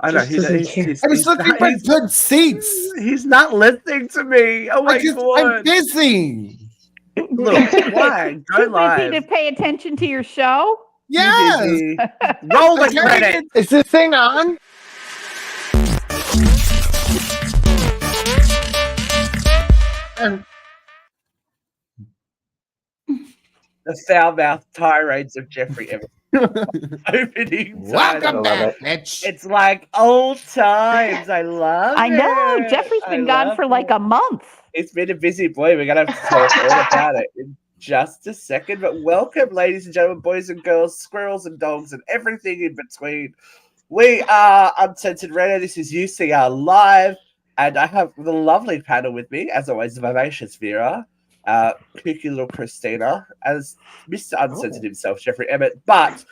I know Just doesn't care. I was looking for good seats. He's not listening to me. Oh my god! I'm busy. Look, why? Go Too live. busy to pay attention to your show? Yes. Too busy. Roll the credit. Is this thing on? The foul-mouthed tirades of Jeffrey Evans. Opening Welcome title. back, bitch. It's like old times. I love it. I know. Jeffrey's been gone for like a month. It's been a busy boy. We're going to have to talk all about it in just a second. But welcome, ladies and gentlemen, boys and girls, squirrels and dogs, and everything in between. We are Uncensored Radio. This is UCR Live. And I have the lovely panel with me, as always, the vivacious Vera, kooky little Christina, as Mr. Uncensored himself, Jeffrey Emmett. But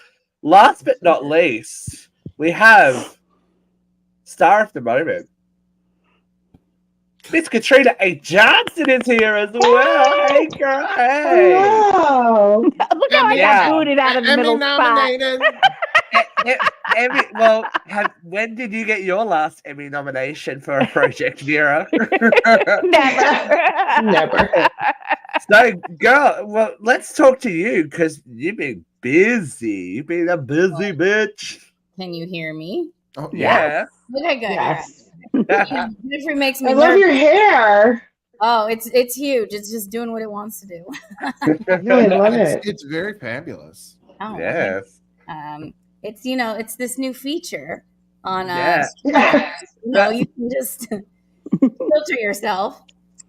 last but not least, we have star of the moment. Miss Katrina A. Johnson is here as well. Hey, girl. Hey. Wow. Look how I got booted out of the middle spot. Emmy, when did you get your last Emmy nomination for a project, Vera? Never. So, girl, well, let's talk to you because you've been busy. You've been a busy bitch. Can you hear me? Oh, Yeah. Okay, good. Yes. Jeffrey makes me I love nervous. your hair. Oh, it's huge. It's just doing what it wants to do. No, I love it. It's very fabulous. Oh, Yes. it's it's this new feature on Yeah. you can just filter yourself.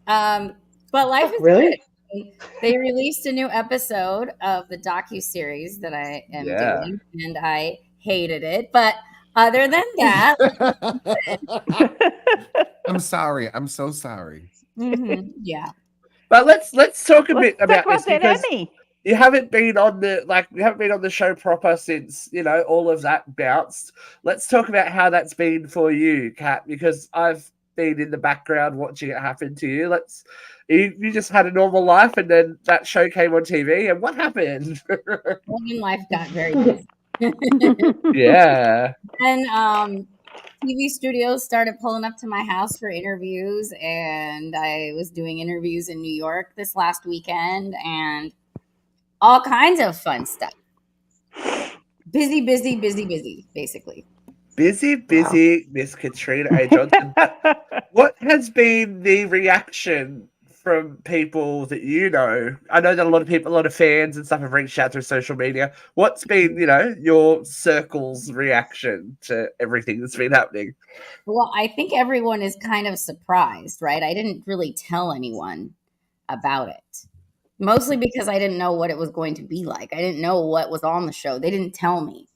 But life is Really? good. They released a new episode of the docuseries that I am doing, and I hated it. But other than that, I'm sorry. I'm so sorry. yeah. But let's talk a bit about Let's this talk about because that Emmy. you haven't been on the show proper since all of that bounced. Let's talk about how that's been for you, Kat, because I've been in the background watching it happen to you. You just had a normal life, and then that show came on TV, and what happened? Life got very busy. Yeah. And TV studios started pulling up to my house for interviews, and I was doing interviews in New York this last weekend, and all kinds of fun stuff. Busy, basically. Busy, Miss Katrina A. Johnson. What has been the reaction from people that you know? I know that a lot of fans and stuff have reached out through social media. What's been, your circle's reaction to everything that's been happening? Well, I think everyone is kind of surprised, right? I didn't really tell anyone about it. Mostly because I didn't know what it was going to be like. I didn't know what was on the show. They didn't tell me.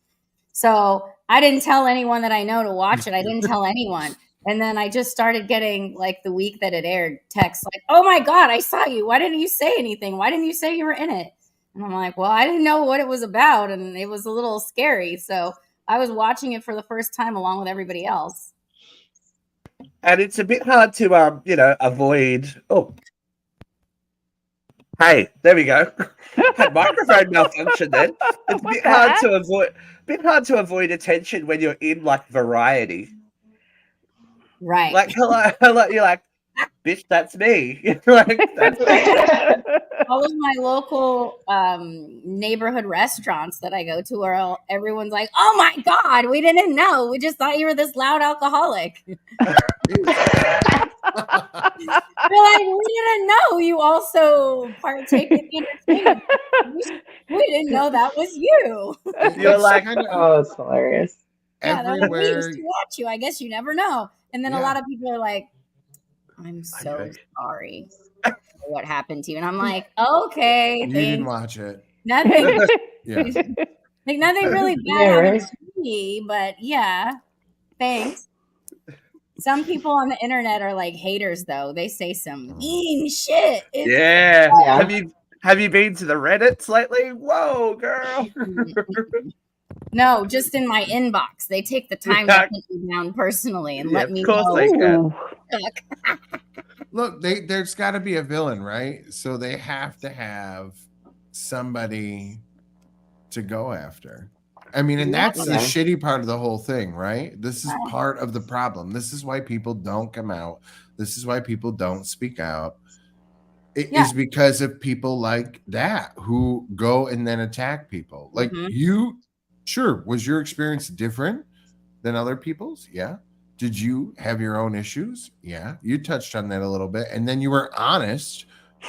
So I didn't tell anyone that I know to watch it. I didn't tell anyone. And then I just started getting, like, the week that it aired, texts like, oh my God, I saw you. Why didn't you say anything? Why didn't you say you were in it? And I'm like, well, I didn't know what it was about. And it was a little scary. So I was watching it for the first time along with everybody else. And it's a bit hard to, avoid. Oh, hey, there we go. Had microphone malfunction then. It's a bit hard to avoid attention when you're in like Variety. Right. Like hello, you're like, bitch, that's me. Like that's me. All of my local neighborhood restaurants that I go to are everyone's like, oh my God, we didn't know. We just thought you were this loud alcoholic. We're like, we didn't know you also partake in the entertainment. We didn't know that was you. You're like, Oh, it's hilarious. Yeah, that was we Everywhere. used to watch you. I guess you never know. And then a lot of people are like, I'm so sorry for what happened to you. And I'm like, okay, You didn't watch it. nothing, Yeah. like nothing really bad happened to me, but yeah, thanks. Some people on the internet are like haters, though. They say some mean shit. yeah. Yeah. Have you been to the Reddits lately? Whoa, girl. No, just in my inbox. They take the time to hunt me down personally and let me know. They can. Look, there's got to be a villain, right? So they have to have somebody to go after. I mean, and that's the Yeah. shitty part of the whole thing, right? This is part of the problem. This is why people don't come out. This is why people don't speak out. It is because of people like that who go and then attack people. Like you, sure, was your experience different than other people's? Yeah. Did you have your own issues? Yeah. You touched on that a little bit. And then you were honest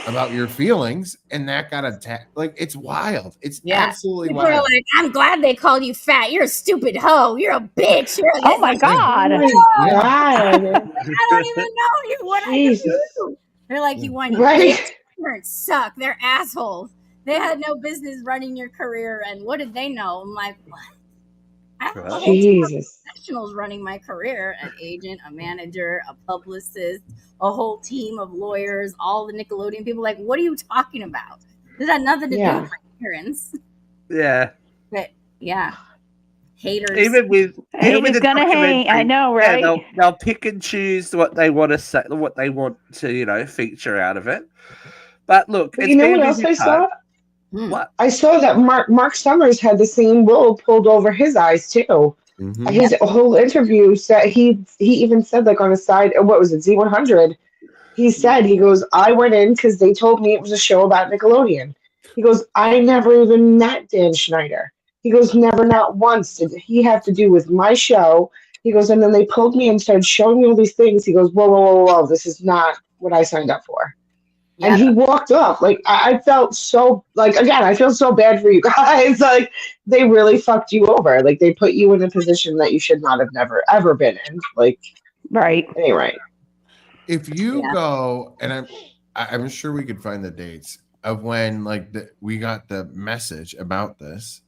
about your feelings, and that got attacked. Like, it's wild. It's absolutely People wild. are like, I'm glad they called you fat. You're a stupid hoe. You're a bitch. You're Oh my God. Oh my God. I don't even know you. What I can do? They're like, you want Right. parents suck. They're assholes. They had no business running your career, and what did they know? I'm like, what? I have a whole team of professionals running my career: an agent, a manager, a publicist, a whole team of lawyers, all the Nickelodeon people. Like, what are you talking about? This had nothing to do with my parents. Yeah. But yeah, haters. Even with the gonna hate. I know, right? Yeah, they'll pick and choose what they want to say, what they want to feature out of it. But look, But you know what else I saw? What? I saw that Mark Summers had the same wool pulled over his eyes too. His whole interview said he even said, like, on a side, what was it, Z100? He said, he goes, I went in because they told me it was a show about Nickelodeon. He goes, I never even met Dan Schneider. He goes, never, not once did he have to do with my show. He goes, and then they pulled me and started showing me all these things. He goes, whoa, this is not what I signed up for. Yeah. And he walked up. Like, I felt so, like, again, I feel so bad for you guys. Like, they really fucked you over. Like, they put you in a position that you should not have never, ever been in. Like, right. Anyway. If you go, and I'm sure we could find the dates of when, like, we got the message about this.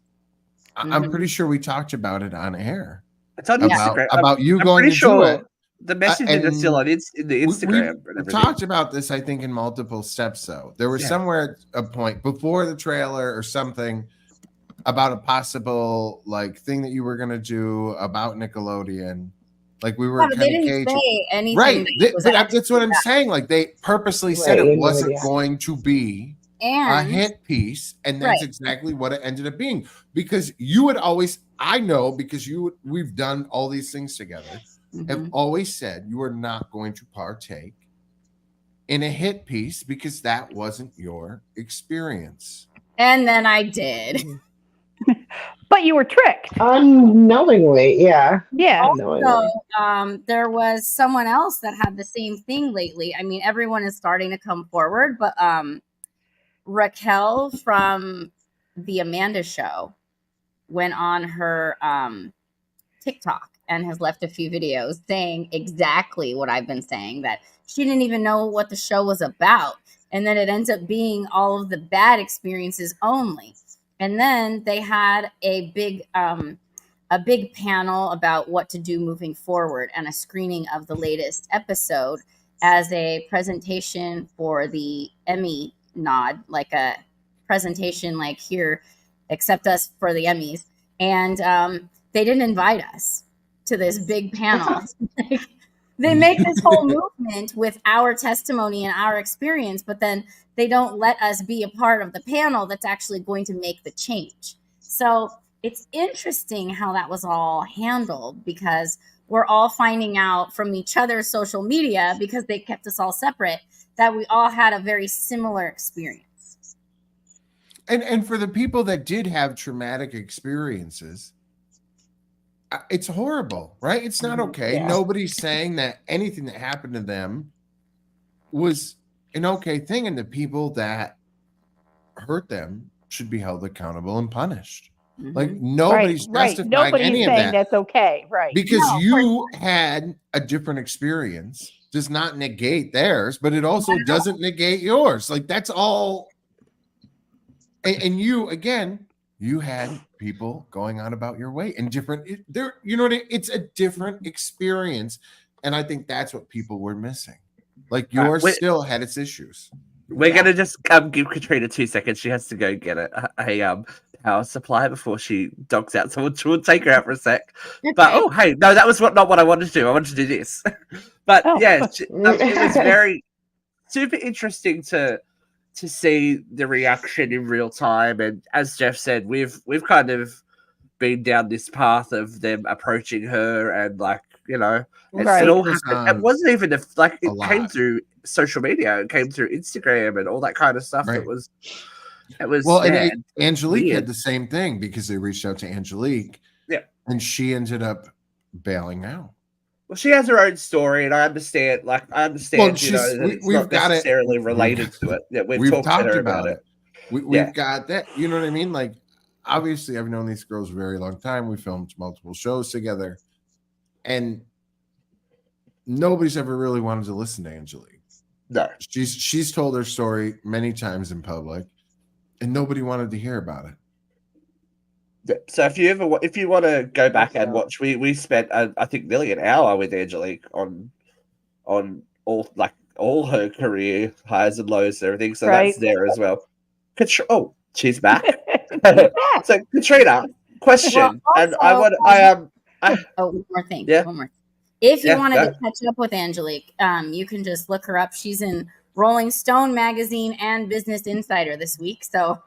I'm pretty sure we talked about it on air. It's on Instagram. About you going to do it. The messages are still on in the Instagram. We talked about this, I think, in multiple steps, though. There was somewhere a point before the trailer or something about a possible, like, thing that you were going to do about Nickelodeon. Like, we were kind of they didn't say anything. Right. That's what I'm saying. Like, they purposely said it wasn't going to be a hit piece, and that's exactly what it ended up being. Because you would always, I know, because we've done all these things together, have always said you are not going to partake in a hit piece because that wasn't your experience. And then I did. But you were tricked. Unknowingly, yeah. Yeah. Also, there was someone else that had the same thing lately. I mean, everyone is starting to come forward, but Raquel from the Amanda Show went on her TikTok and has left a few videos saying exactly what I've been saying, that she didn't even know what the show was about. And then it ends up being all of the bad experiences only. And then they had a big panel about what to do moving forward and a screening of the latest episode as a presentation for the Emmy nod, like a presentation like, here, accept us for the Emmys. And they didn't invite us to this big panel. They make this whole movement with our testimony and our experience, but then they don't let us be a part of the panel that's actually going to make the change. So it's interesting how that was all handled, because we're all finding out from each other's social media, because they kept us all separate, that we all had a very similar experience. And for the people that did have traumatic experiences, it's horrible, right? It's not okay. Yeah. Nobody's saying that anything that happened to them was an okay thing, and the people that hurt them should be held accountable and punished. Like, nobody's justifying nobody's any of saying that. That's okay, right? Because you had a different experience does not negate theirs, but it also doesn't negate yours. Like, that's all. And you, again, you had people going on about your weight and different. You know what? It's a different experience, and I think that's what people were missing. Like, yours still had its issues. We're gonna just give Katrina 2 seconds. She has to go get a power supply before she dogs out. So we'll take her out for a sec. But hey, no, that was not what I wanted to do. I wanted to do this. But it was very super interesting to see the reaction in real time. And as Jeff said, we've kind of been down this path of them approaching her and like, you know, Right. it all Goes happened. It on wasn't even it came lot. through social media. It came through Instagram and all that kind of stuff. Right. It was Well, yeah, and Angelique weird. had the same thing because they reached out to Angelique. Yeah. And she ended up bailing out. Well, she has her own story, and I understand. Like, I understand, you know, that it's not necessarily related to it. Yeah, we've talked to her about it. We've got that. You know what I mean? Like, obviously, I've known these girls a very long time. We filmed multiple shows together, and nobody's ever really wanted to listen to Angelique. No, she's told her story many times in public, and nobody wanted to hear about it. So if you want to go back and watch, we spent I think nearly an hour with Angelique on all her career highs and lows and everything. So that's there as well. Oh, she's back. So Katrina, question, and one more thing. Yeah. One more. If you wanted to catch up with Angelique, you can just look her up. She's in Rolling Stone magazine and Business Insider this week. So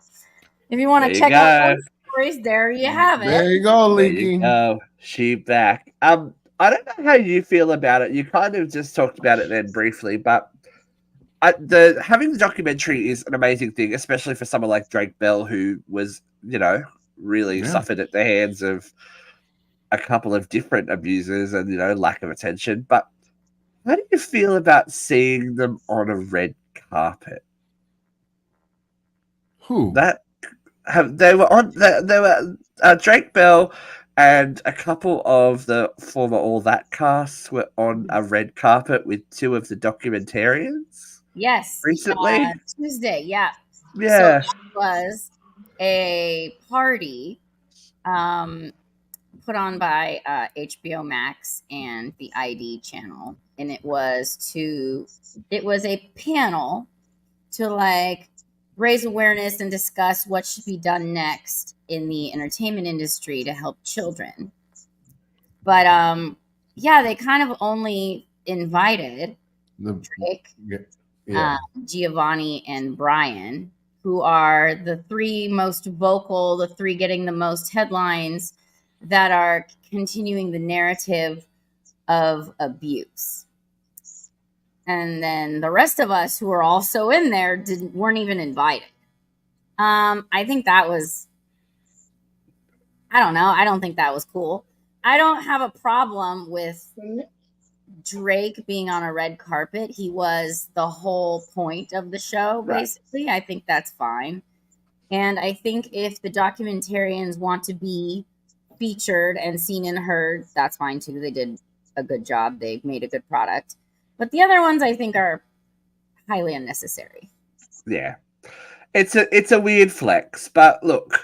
if you want to check out stories, there you have it. There you go, Leaking. She back. I don't know how you feel about it. You kind of just talked about it then briefly, but having the documentary is an amazing thing, especially for someone like Drake Bell, who was, you know, really suffered at the hands of a couple of different abusers and, you know, lack of attention. But how do you feel about seeing them on a red carpet? Who? They were Drake Bell and a couple of the former All That casts were on a red carpet with two of the documentarians. Yes, recently Tuesday. Yeah. So it was a party put on by HBO Max and the ID channel, and it was a panel to like raise awareness and discuss what should be done next in the entertainment industry to help children. But they kind of only invited Drake, Giovanni, and Brian, who are the three most vocal, the three getting the most headlines that are continuing the narrative of abuse. And then the rest of us who are also in there weren't even invited. I think that was, I don't know. I don't think that was cool. I don't have a problem with Drake being on a red carpet. He was the whole point of the show, basically. Right. I think that's fine. And I think if the documentarians want to be featured and seen and heard, that's fine too. They did a good job. They made a good product. But the other ones I think are highly unnecessary. Yeah. It's a weird flex, but look,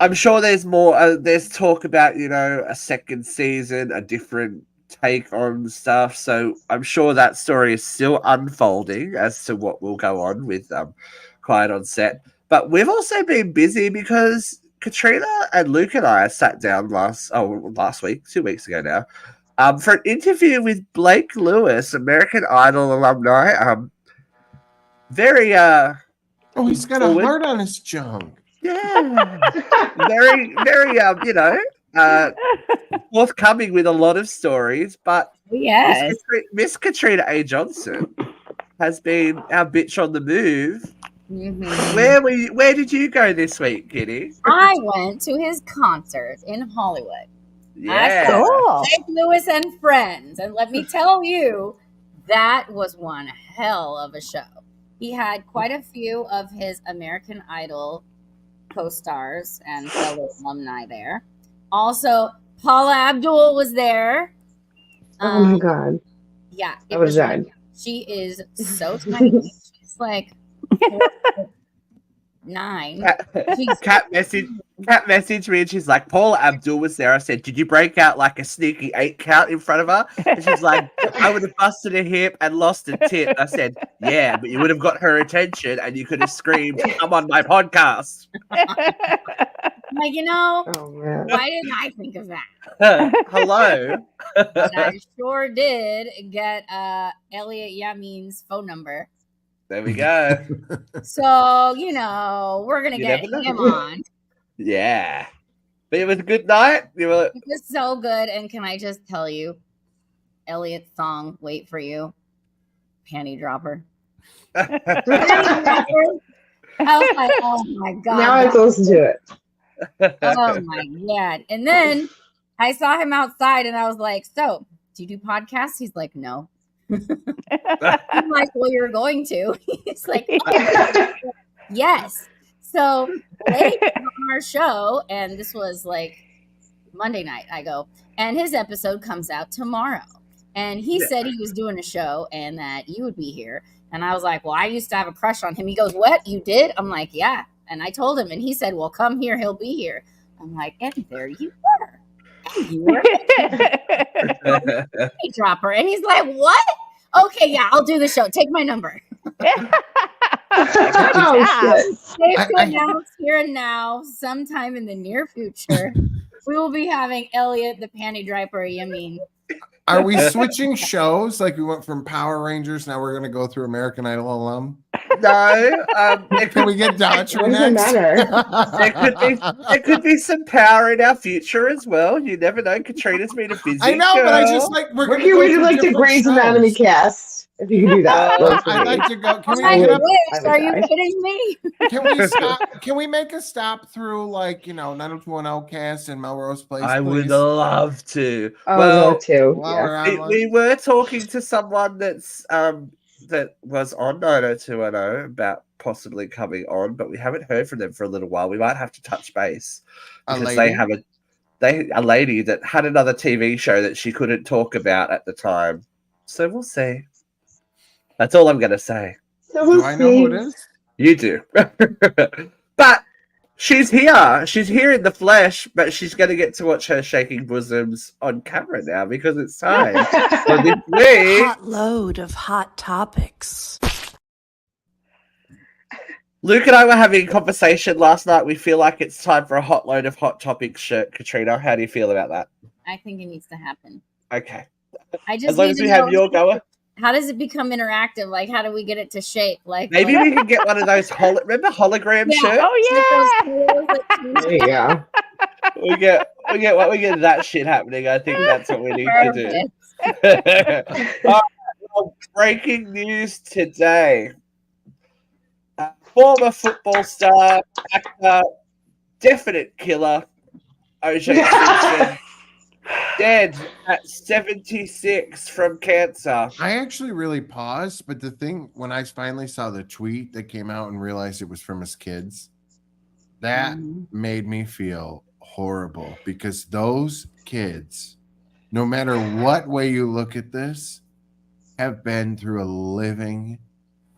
I'm sure there's more. There's talk about, you know, a second season, a different take on stuff. So I'm sure that story is still unfolding as to what will go on with Quiet on Set. But we've also been busy because Katrina and Luke and I sat down last week, 2 weeks ago now, for an interview with Blake Lewis, American Idol alumni. Very he's got a heart on his junk. Yeah. very, very you know, forthcoming with a lot of stories, but Miss Katrina A. Johnson has been our bitch on the move. Mm-hmm. Where did you go this week, Kitty? I went to his concert in Hollywood. Yeah. Blake Lewis and Friends. And let me tell you, that was one hell of a show. He had quite a few of his American Idol co-stars and fellow alumni there. Also, Paula Abdul was there. Oh my God. Yeah. That was sad. She is so tiny. She's like 9. Cat messaged me and she's like, Paula Abdul was there. I said, did you break out like a sneaky 8 count in front of her? And she's like, I would have busted a hip and lost a tit. I said, yeah, but you would have got her attention and you could have screamed, come on my podcast. Like, you know, why didn't I think of that? Hello. But I sure did get Elliot Yamin's phone number. There we go. So, you know, we're going to get him on. Yeah. But it was a good night. You were It was so good. And can I just tell you, Elliot's song, Wait For You, Panty Dropper. like, I was like, oh my God. Now I have to listen to it. Oh my God. And then I saw him outside and I was like, so, do you do podcasts? He's like, no. I'm like, well, you're going to. He's like, oh, yes. So late on our show, and this was like Monday night, I go, and his episode comes out tomorrow. And he said he was doing a show and that you would be here. And I was like, well, I used to have a crush on him. He goes, what? You did? I'm like, yeah. And I told him, and he said, well, come here. He'll be here. I'm like, and there you were. And you were a dropper. And he's like, what? Okay, yeah, I'll do the show. Take my number. Oh, shit. Safe to announce here and now, sometime in the near future, we will be having Elliot the panty dropper. You mean? Are we switching shows? Like we went from Power Rangers, now we're going to go through American Idol alum? no. Can we get Dodger What does it next? matter? There could be some power in our future as well. You never know. Katrina's been a busy I know, but I just girl. like we're What going can to we do like the Grey's Anatomy cast? If you can do that. I'd like to go. Can we I make a, wish. I Are you would die. kidding me? can we stop? Can we make a stop through like 90210 cast and Melrose Place? I would please? love to. Oh, well, no, too. While Yeah. we're on we were talking to someone that was on 90210 about possibly coming on, but we haven't heard from them for a little while. We might have to touch base A because lady? they have a lady that had another TV show that she couldn't talk about at the time. So we'll see. That's all I'm gonna say. So we'll Do I know who it see. is? You do. But she's here. She's here in the flesh, but she's going to get to watch her shaking bosoms on camera now because it's time for this week. Hot load of hot topics. Luke and I were having a conversation last night. We feel like it's time for a hot load of hot topics shirt. Katrina, how do you feel about that? I think it needs to happen. Okay. I just As long need as to we know, have your goer. how does it become interactive? Like, how do we get it to shake? Like, Maybe we can get one of those remember hologram Yeah. shirts? Oh yeah. There you go. We get that shit happening. I think that's what we need to do. Perfect. All right, well, breaking news today. Former football star, actor, definite killer, O.J. Simpson, dead at 76 from cancer. I actually really paused, but the thing when I finally saw the tweet that came out and realized it was from his kids, that made me feel horrible because those kids, no matter what way you look at this, have been through a living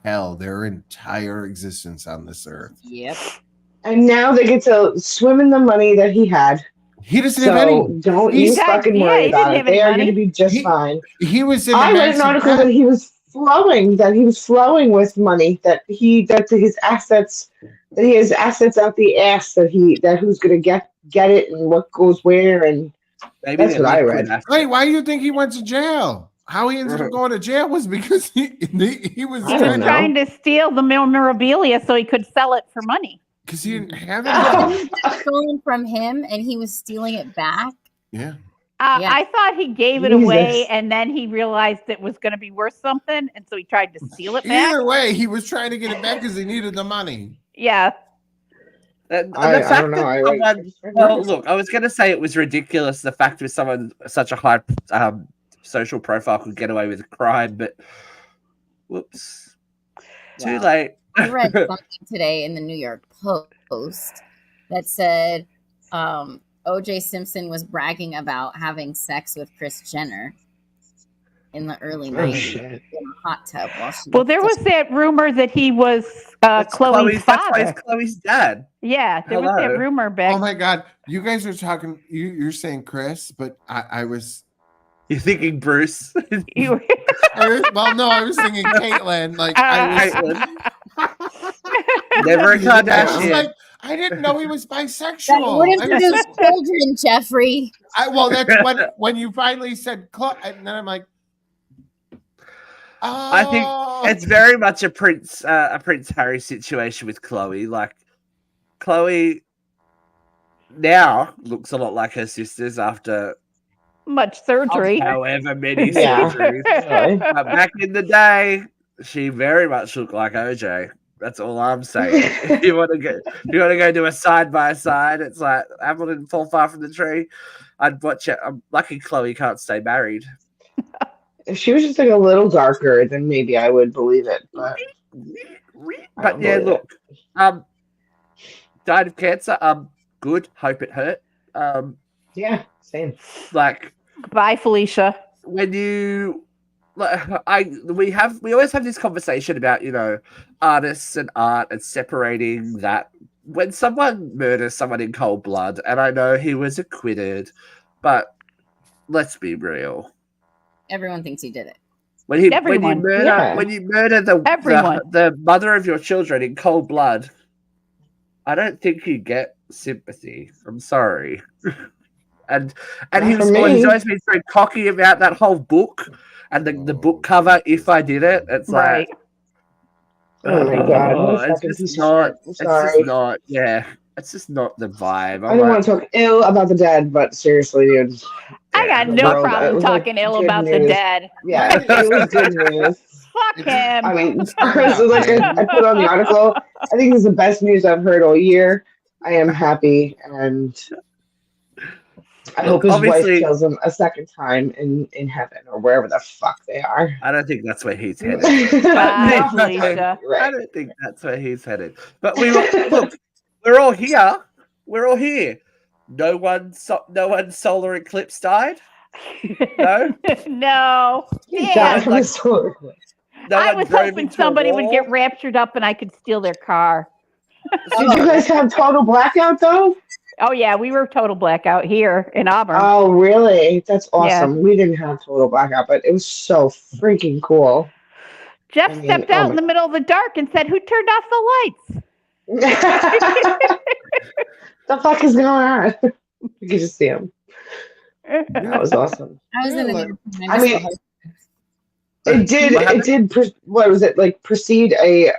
hell their entire existence on this earth. Yep. And now they get to swim in the money that he had. He doesn't So have any. don't he's- you fucking Yeah, worry he about didn't it. have any They are money. going to be just He- fine. He was in. I read an article that he was flowing with money, that his assets, that he has assets out the ass, that who's going to get it and what goes where, and Maybe That's they're what I liquid read. assets. Wait, why do you think he went to jail? How he ended up going to jail was because he was He was I don't know. trying to steal the memorabilia so he could sell it for money. because he didn't have it. Stolen from him, and he was stealing it back. Yeah. Yeah. I thought he gave it Jesus. away, and then he realized it was going to be worth something, and so he tried to steal it back. Either way, he was trying to get it back because he needed the money. Yeah. And the I fact don't know. that someone, well, look, I was going to say it was ridiculous. The fact that someone such a high social profile could get away with a crime, but whoops, too Wow. late. I read something today in the New York Post that said O.J. Simpson was bragging about having sex with Kris Jenner in the early 90s shit. in a hot tub while she Well, there was that rumor that he was Chloe's That's why father. he's Chloe's dad. Yeah, there was that Hello. rumor back. Oh my God. You guys are talking, you're saying Chris, but I was, You're thinking Bruce. You were- well, no, I was thinking Caitlyn. Like, I was, Caitlyn. Never a I was Kardashian. like, I didn't know he was That bisexual. wouldn't I produce was- children, Jeffrey. well, that's when you finally said, and then I'm like, oh. I think it's very much a Prince Harry situation with Chloe. Like Chloe now looks a lot like her sisters after Much surgery. however many Yeah. surgeries. Really. But back in the day, she very much looked like OJ. That's all I'm saying. If you want to go do a side by side, it's like apple didn't fall far from the tree. I'd watch it. I'm lucky Chloe can't stay married. If she was just like a little darker, then maybe I would believe it. But But yeah, look, died of cancer. Good. Hope it hurt. yeah, same. Like Bye, Felicia. when you, we always have this conversation about artists and art and separating that. When someone murders someone in cold blood, and I know he was acquitted, but let's be real. Everyone thinks he did it. When you Everyone. murder the mother of your children in cold blood, I don't think you get sympathy. I'm sorry. and he's always been so cocky about that whole book and the book cover. If I did it, it's Right. like, Oh my god! it's just not. It's just not. Yeah, it's just not the vibe. I don't want to talk ill about the dead, but seriously, dude. I got no problem talking ill about the dead. Yeah, it was good news. Fuck him. I mean, so like I put on the article. I think this is the best news I've heard all year. I am happy, and I hope his wife kills him a second time in heaven or wherever the fuck they are. I don't think that's where he's headed. Bye, Felicia. I don't think that's where he's headed. But look, we're all here. We're all here. No one's solar eclipse died. No. No. Died from a solar eclipse. I was hoping somebody would get raptured up and I could steal their car. Did you guys have total blackout though? Oh yeah, we were total blackout here in Auburn. Oh really? That's awesome. Yeah. We didn't have total blackout, but it was so freaking cool. Jeff stepped out in the middle of the dark and said, "Who turned off the lights?" The fuck is going on? You could just see him. That was awesome. I was in the. I mean, it did. What was it like? Precede an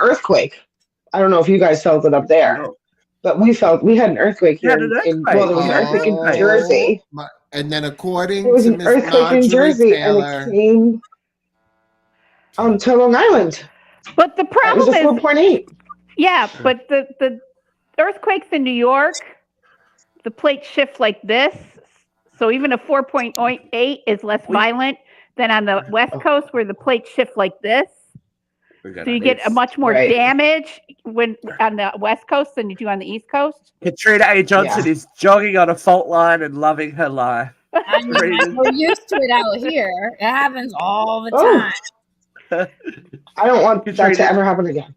earthquake. I don't know if you guys felt it up there, but we had an earthquake here. There was an earthquake in Jersey. And then according there was to an earthquake in Jersey, and it came to Long Island. But the problem is 4.8. Yeah, but the earthquakes in New York, the plates shift like this. So even a 4.8 is less violent than on the West Coast where the plates shift like this. So you get a much more damage when on the West Coast than you do on the East Coast. Katrina A. Johnson is jogging on a fault line and loving her life. I mean, we're used to it out here. It happens all the time. I don't want that to ever happen again.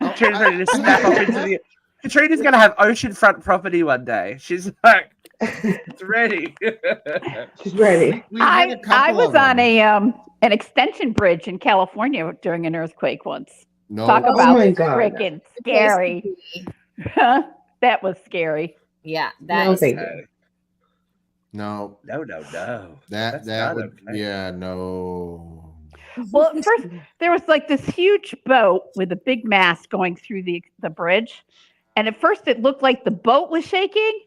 Katrina's ready to snap up into the. Katrina's going to have oceanfront property one day. She's like, it's ready. She's ready. I was on an extension bridge in California during an earthquake once. No. Talk about freaking scary. That was scary. Yeah, No. Yeah, no. Well, at first there was like this huge boat with a big mast going through the bridge. And at first it looked like the boat was shaking.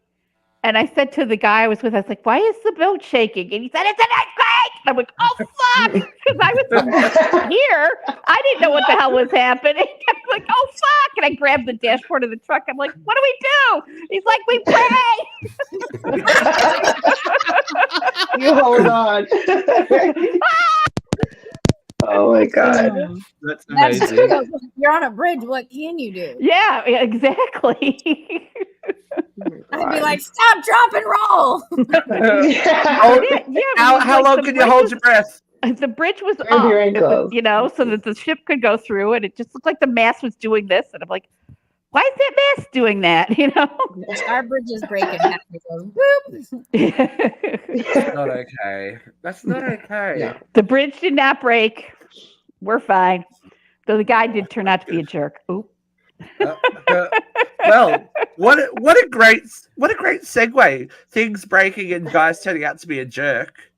And I said to the guy I was with, I was like, why is the boat shaking? And he said, it's an earthquake. And I'm like, oh, fuck. Because I was here. I didn't know what the hell was happening. I was like, oh, fuck. And I grabbed the dashboard of the truck. I'm like, what do we do? He's like, we pray. You hold on. Oh, my God. That's amazing. True. You're on a bridge. What can you do? Yeah, exactly. I'd be like, stop, drop, and roll. How long can you hold your breath? The bridge was up, so that the ship could go through, and it just looked like the mast was doing this. And I'm like, why is that mast doing that? Our bridge is breaking. It goes, boop. That's not okay. That's not okay. No. The bridge did not break. We're fine. Though the guy did turn out to be a jerk. Oop. Well, what a great segue. Things breaking and guys turning out to be a jerk.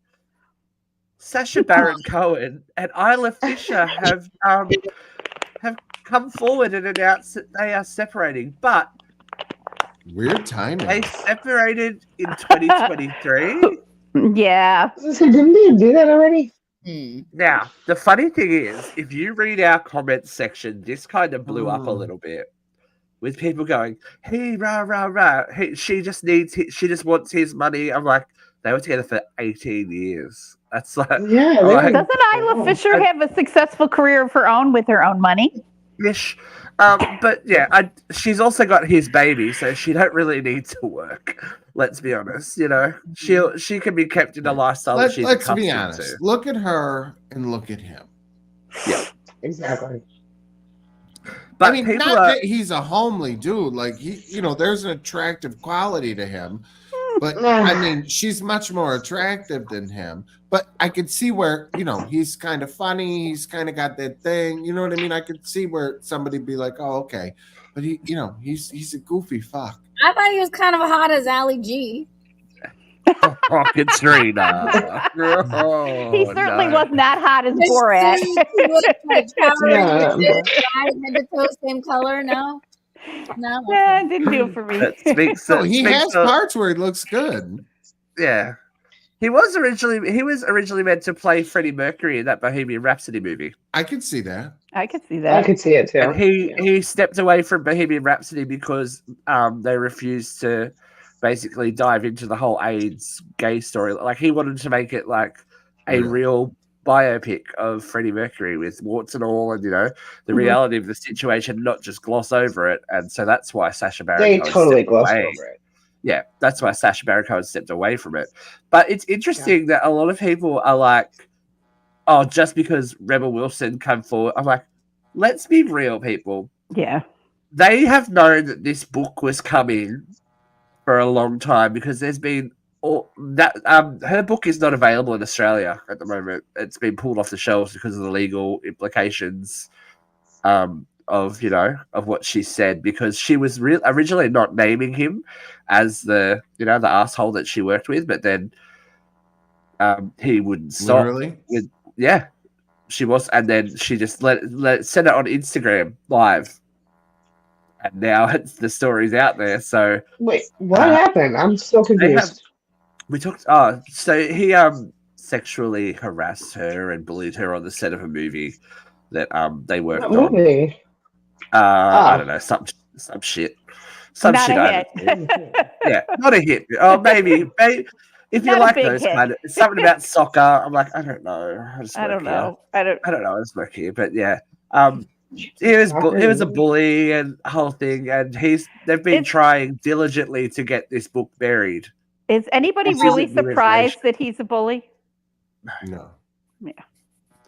Sacha Baron Cohen and Isla Fisher have come forward and announced that they are separating. But Weird timing. They separated in 2023. Yeah. So didn't they do that already? Now, the funny thing is, if you read our comments section, this kind of blew up a little bit with people going, "Hey, rah, rah, rah. Hey, she just wants his money." I'm like, they were together for 18 years. That's like, Yeah. Doesn't Isla Fisher have a successful career of her own with her own money? ish. But yeah, she's also got his baby, so she don't really need to work. Let's be honest. You know, she can be kept in a lifestyle that she's Let's be accustomed honest. to. Look at her and look at him. Yeah, Exactly. but I mean, not that he's a homely dude. Like there's an attractive quality to him. But I mean, she's much more attractive than him. But I could see where, he's kind of funny. He's kind of got that thing. You know what I mean? I could see where somebody be like, "Oh, okay." But he's a goofy fuck. I thought he was kind of hot as Ali G. Katrina. He certainly was not hot as Borat. Head to toe, same color. No. Yeah, it didn't do it for me. He has parts where he looks good. Yeah. He was originally meant to play Freddie Mercury in that Bohemian Rhapsody movie. I could see that. I could see that. I could see it too. And he stepped away from Bohemian Rhapsody because they refused to basically dive into the whole AIDS gay story. Like, he wanted to make it like a real biopic of Freddie Mercury with warts and all, and the reality of the situation, not just gloss over it. And so that's why Sacha Baron Cohen totally glossed over it. Yeah, that's why Sacha Baron Cohen stepped away from it. But it's interesting that a lot of people are like, "Oh, just because Rebel Wilson come forward." I'm like, let's be real, people. Yeah, they have known that this book was coming for a long time, because there's been her book is not available in Australia at the moment. It's been pulled off the shelves because of the legal implications of what she said, because she was originally not naming him as the the asshole that she worked with, but then he wouldn't stop. Literally? She was, and then she just sent it on Instagram live. And now the story's out there. So wait, what happened? I'm so confused. So he sexually harassed her and bullied her on the set of a movie that they worked on. Movie? I don't know, some shit. Not a hit. Yeah, not a hit. Oh, maybe if you like those hit. Kind of something about soccer. I'm like, I don't know. I don't know. I don't know. I just work here, but yeah. He was a bully and whole thing, and they've been trying diligently to get this book buried. Is anybody really surprised that he's a bully? No. Yeah.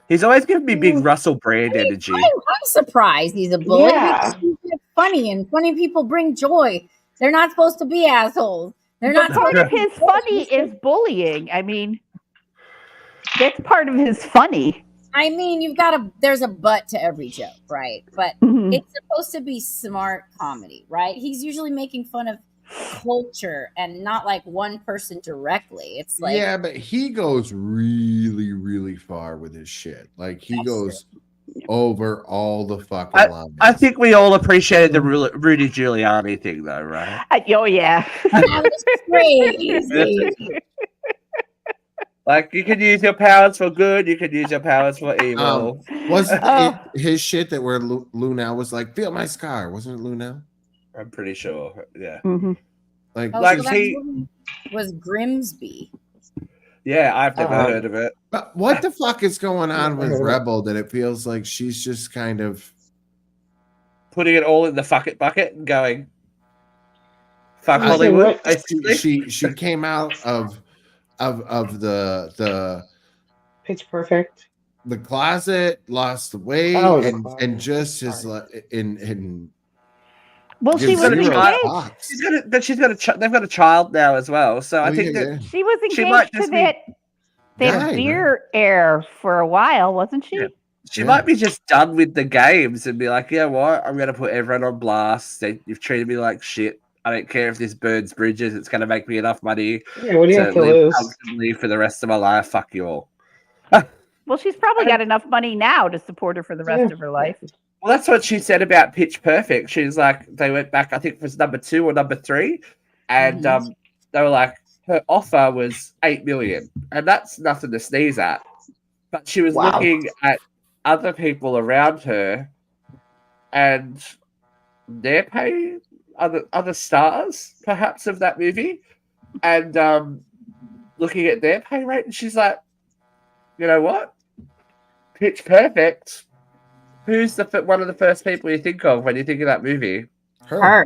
He's always given me big Russell Brand energy. I'm surprised he's a bully. Yeah. Because he's funny, and funny people bring joy. They're not supposed to be assholes. They're not. Part of his funny is bullying. I mean, that's part of his funny. I mean, there's a butt to every joke, right? But it's supposed to be smart comedy, right? He's usually making fun of culture and not like one person directly. It's like, yeah, but he goes really, really far with his shit. Like, he goes over all the fucking lines. I think we all appreciated the Rudy Giuliani thing, though, right? Oh yeah, that was crazy. Like, you can use your powers for good, you can use your powers for evil. Wasn't it his shit that where Lunel was like, "Feel my scar"? Wasn't it Lunel? I'm pretty sure. Yeah. Mm-hmm. Like he was Grimsby. Yeah, I've never heard of it. But what the fuck is going on with Rebel that it feels like she's just kind of putting it all in the fuck it bucket and going fuck Hollywood? She came out of the Pitch Perfect, the closet, lost the weight, and just is like in. Well, she was engaged. They've got a child now as well. So I think that she was engaged to that beer heir for a while, wasn't she? Yeah. She might be just done with the games and be like, "Yeah, what? I'm going to put everyone on blast. You've treated me like shit. I don't care if this burns bridges. It's going to make me enough money what do you have to lose comfortably for the rest of my life. Fuck you all." Well, she's probably got enough money now to support her for the rest of her life. Well, that's what she said about Pitch Perfect. She's like, they went back, I think it was number 2 or number 3, and they were like, her offer was $8 million, and that's nothing to sneeze at. But she was looking at other people around her, and their pay, other stars, perhaps, of that movie, and looking at their pay rate, and she's like, you know what? Pitch Perfect. Who's one of the first people you think of when you think of that movie? Her.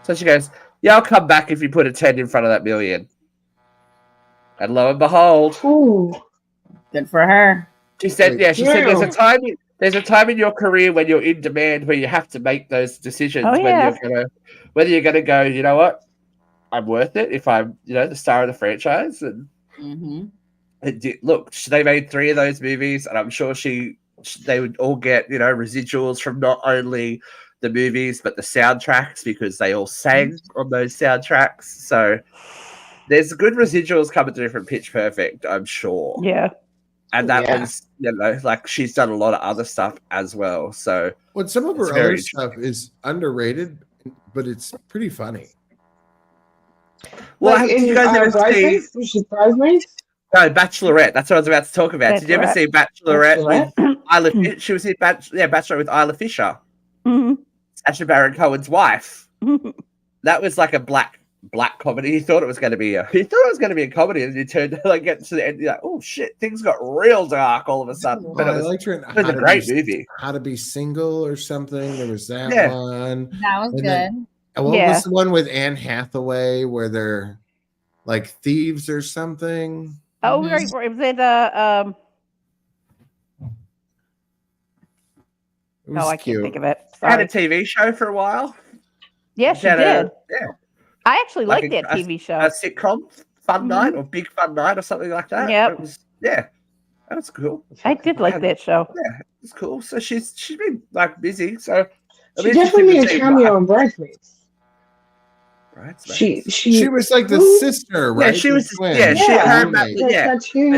So she goes, yeah, I'll come back if you put a 10 in front of that million. And lo and behold. Ooh. Good for her. She said there's a time in your career when you're in demand where you have to make those decisions whether you're gonna go, you know what, I'm worth it if I'm, the star of the franchise. And look, they made 3 of those movies, and I'm sure they would all get, residuals from not only the movies but the soundtracks, because they all sang on those soundtracks. So there's good residuals coming through from Pitch Perfect, I'm sure. Yeah. And that was, like, she's done a lot of other stuff as well. So some of her other stuff is underrated, but it's pretty funny. Well, like did you guys ever see? She's Bridesmaids? No, Bachelorette. That's what I was about to talk about. Did you ever see Bachelorette with Isla? She was in Bachelorette with Isla Fisher, Sacha Baron Cohen's wife. That was like a black comedy. He thought it was going to be a comedy, and you turned get to the end. You're like, oh shit, things got real dark all of a sudden. But it was a great movie. How to Be Single or something. There was that one. That was good. What was the one with Anne Hathaway where they're like thieves or something? Oh, was it I can't think of it. I had a TV show for a while. Yes, she did. Yeah. I actually liked that TV show. A sitcom, Fun Night, or Big Fun Night, or something like that. Yep. That was cool. I did like that show. Yeah, it's cool. So she's been like busy. So she definitely made a cameo in Bridesmaids. She was like the sister, right? Yeah, she was. The twin. Yeah, she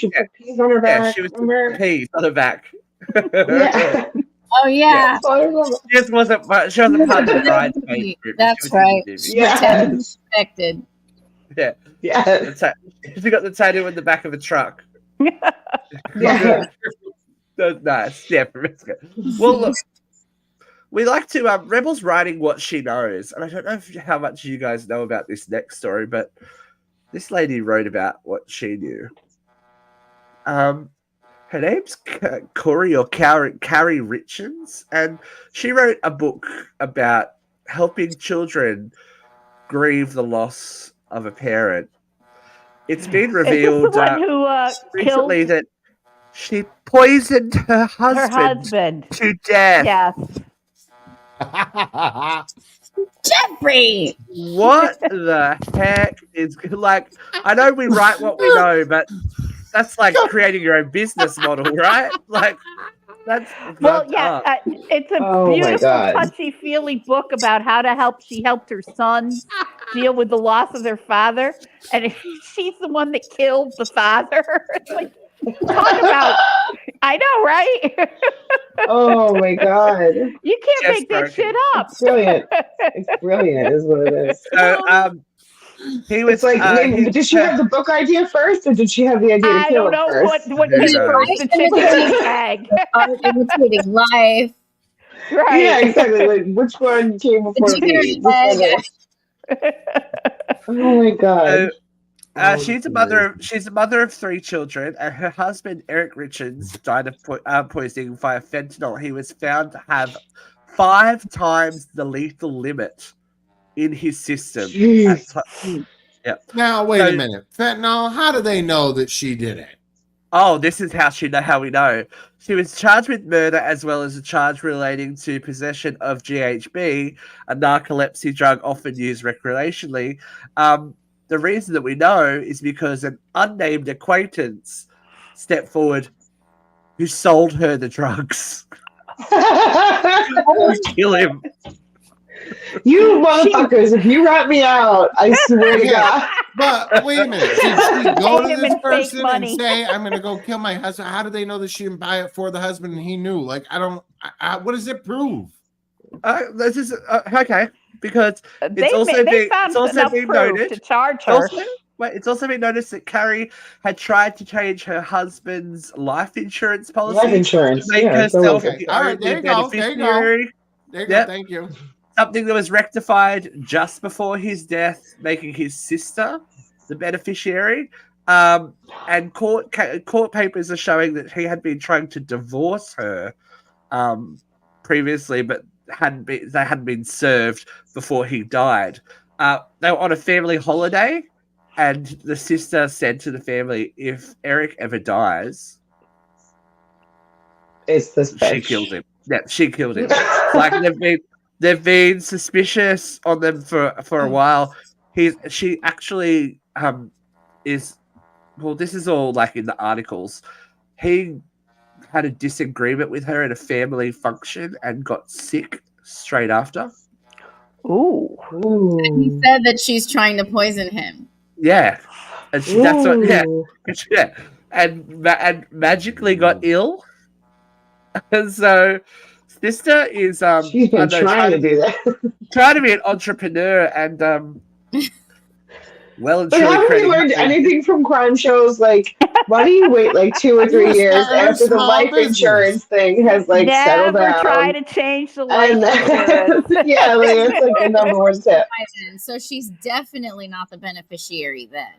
put peas on her back. Yeah, she was put peas on her back. Yeah. Oh yeah. She wasn't part of the Bridesmaids group. That's right. Yeah. Expected. Yeah. Yeah. She got the tattoo in the back of a truck. Yeah. That's nice. Yeah, Mariska. Well, look. We like to Rebel's writing what she knows, and I don't know how much you guys know about this next story, but this lady wrote about what she knew. Her name's Carrie Richens, and she wrote a book about helping children grieve the loss of a parent. It's been revealed recently that she poisoned her husband to death. Yes. Jeffrey, what the heck is like? I know we write what we know, but that's like creating your own business model, right? Like that's it's a beautiful, touchy-feely book about how to help. She helped her son deal with the loss of their father, and she's the one that killed the father. Like, talk about, I know, right? Oh my god! You can't make that shit up. It's brilliant. It's brilliant, is what it is. So, he was like, did she have the book idea first, or did she have the idea to kill him first? What came first, the chicken or the egg? Imitating life. Right. Yeah, exactly. Like, which one came before me? Oh my god. She's a mother. She's a mother of 3 children, and her husband Eric Richards died of poisoning via fentanyl. He was found to have 5 times the lethal limit in his system. Yeah. Now wait a minute. Fentanyl. How do they know that she did it? Oh, this is how we know. She was charged with murder as well as a charge relating to possession of GHB, a narcolepsy drug often used recreationally. The reason that we know is because an unnamed acquaintance stepped forward who sold her the drugs. Kill him. You motherfuckers, if you rat me out, I swear to God. But wait a minute. Did she go to Paid him this in fake person and money. say, I'm going to go kill my husband? How did they know that she didn't buy it for the husband and he knew? Like, what does it prove? This is okay because They it's also found enough been proof noted to charge her. Also, it's also been noticed that Carrie had tried to change her husband's life insurance policy Life insurance, to make yeah. herself Okay. the All right, there only you go. There you go. beneficiary. There you go. Yep. Thank you. Something that was rectified just before his death, making his sister the beneficiary. And court papers are showing that he had been trying to divorce her previously, but they hadn't been served before he died. They were on a family holiday, and the sister said to the family, "If Eric ever dies, It's this bitch. she kills him." Yeah, she killed him. Like they've been suspicious on them for a while. She actually is. Well, this is all like in the articles. He had a disagreement with her at a family function and got sick straight after. Ooh. He said that she's trying to poison him. Yeah, and that's what. Yeah, and magically got ill. And so, sister is She's been trying to do that. Trying to be an entrepreneur and well and But truly. haven't we learned anything from crime shows? Like, why do you wait like 2 or 3 years after the life insurance thing has like settled down? Never try to change the life insurance. Yeah, like, it's like the number one tip. So she's definitely not the beneficiary then.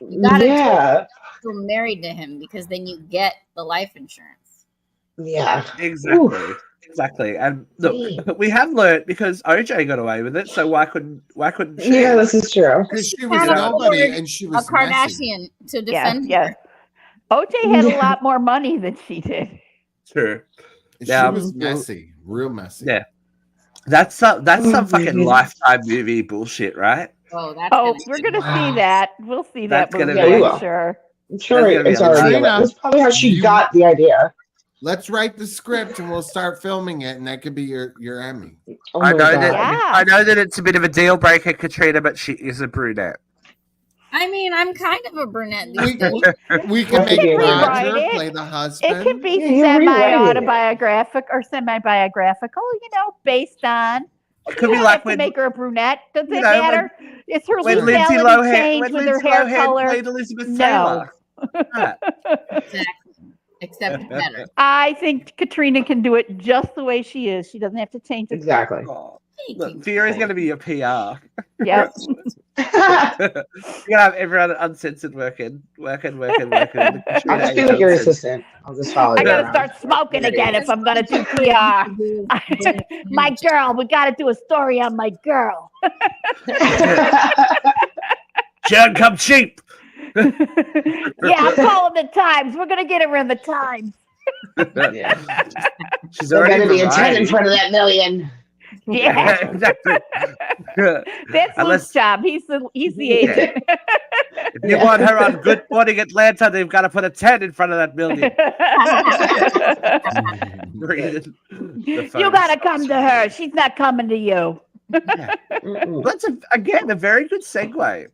You gotta still married to him because then you get the life insurance. Yeah. Exactly. Oof. Exactly. And look, we have learned because OJ got away with it, so why couldn't she? Yeah, this is true. Because she was nobody and she was a Kardashian to defend her. OJ had a lot more money than she did. True. She was messy, real messy. Yeah. That's some fucking Lifetime movie bullshit, right? We're gonna see that. We'll see that movie, I'm sure. I'm sure it's already. That's probably how she got the idea. Let's write the script and we'll start filming it, and that could be your Emmy. Oh I know that it's a bit of a deal breaker, Katrina, but she is a brunette. I mean, I'm kind of a brunette. We can make Roger play the husband. It could be semi-autobiographical or semi-biographical, based on. It could be like to make her a brunette. Does it matter? Is her when Lindsay Lohan changed with her hair color? Played Elizabeth Taylor. Exactly. Except better. I think Katrina can do it just the way she is. She doesn't have to change it. Exactly. Oh, look, Vera's going to be your PR. Yep. You're going to have everyone at Uncensored working. I'll just be like your assistant. I'll just follow you. I got to start smoking again if I'm going to do PR. My girl. We got to do a story on my girl. John, come cheap. Yeah, I'm calling the Times. We're gonna get her in the Times. She's There's already gonna be a 10 in front of that million. Yeah, exactly. That's Luke's job. He's the agent. If you want her on Good Morning Atlanta, they've got to put a 10 in front of that million. You gotta come to her. She's not coming to you. Yeah. That's again a very good segue.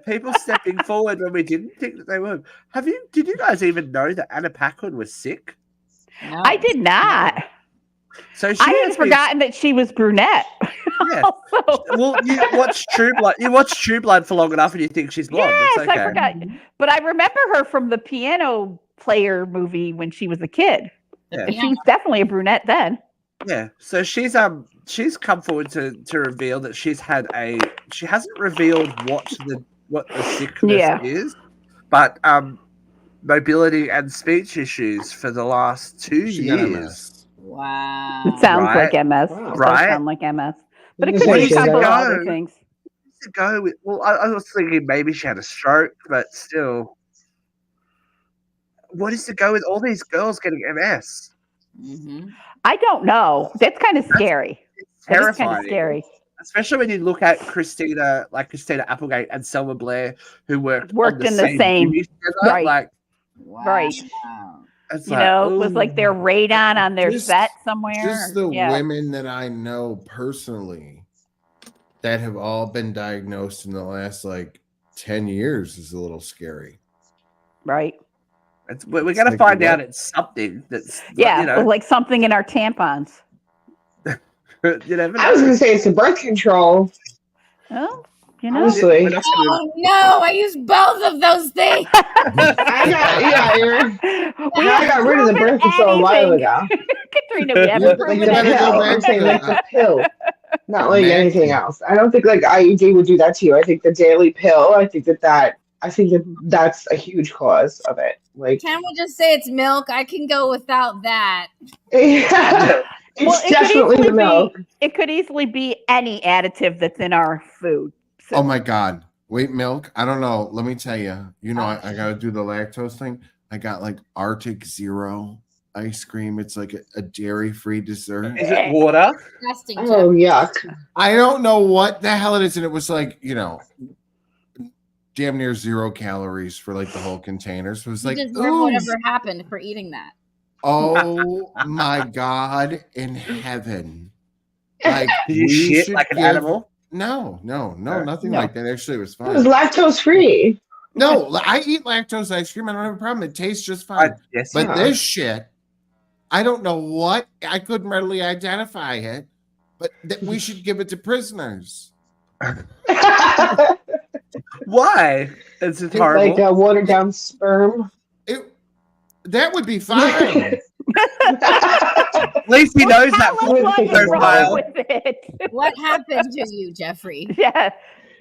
People stepping forward when we didn't think that they would. Did you guys even know that Anna Paquin was sick? No. I did not. So I had forgotten that she was brunette. Yeah. Well, you watch True Blood. You watch True Blood for long enough, and you think she's blonde. Yes, it's okay. I forgot. But I remember her from the Piano Player movie when she was a kid. Yeah. She was definitely a brunette then. Yeah. So she's come forward to reveal that she hasn't revealed what the sickness is, but mobility and speech issues for the last 2 years. Wow. It sounds like MS. Wow. It does Right? sound like MS. But it could be a couple of other things. To go with, well, I was thinking maybe she had a stroke, but still, what is to go with all these girls getting MS? Mm-hmm. I don't know. That's kind of scary. It's terrifying. That is kind of scary. Especially when you look at Christina Applegate and Selma Blair, who worked in the same movie together. right. Like, Wow. Right. it's You know, it was like their radon on their Just- set somewhere. Just the women that I know personally that have all been diagnosed in the last like 10 years is a little scary. Right. We're going to find out it's something that's, like something in our tampons. You never know. I was going to say it's a birth control. Oh, honestly. Oh no! I used both of those things. I got rid of the birth control a while ago. Katrina, we haven't proven I'm saying like the pill, not like anything else. I don't think like IUD would do that to you. I think the daily pill. I think that's a huge cause of it. Like, can we just say it's milk? I can go without that. Yeah. It's definitely the milk. It could easily be any additive that's in our food. So. Oh my God. Wait, milk? I don't know. Let me tell you. I got to do the lactose thing. I got like Arctic Zero ice cream. It's like a dairy-free dessert. Is it water? Oh, yuck. I don't know what the hell it is. And it was like, damn near 0 calories for like the whole container. So it was like, whatever happened for eating that. Oh my God in heaven. Like, you shit like an animal? No, nothing like that. Actually, it was fine. It was lactose free. No, I eat lactose ice cream. I don't have a problem. It tastes just fine. But this shit, I don't know what. I couldn't readily identify it, but we should give it to prisoners. Why? It's horrible. Like a watered down sperm. That would be fine. At least he knows that profile. What happened to you, Jeffrey? Yeah,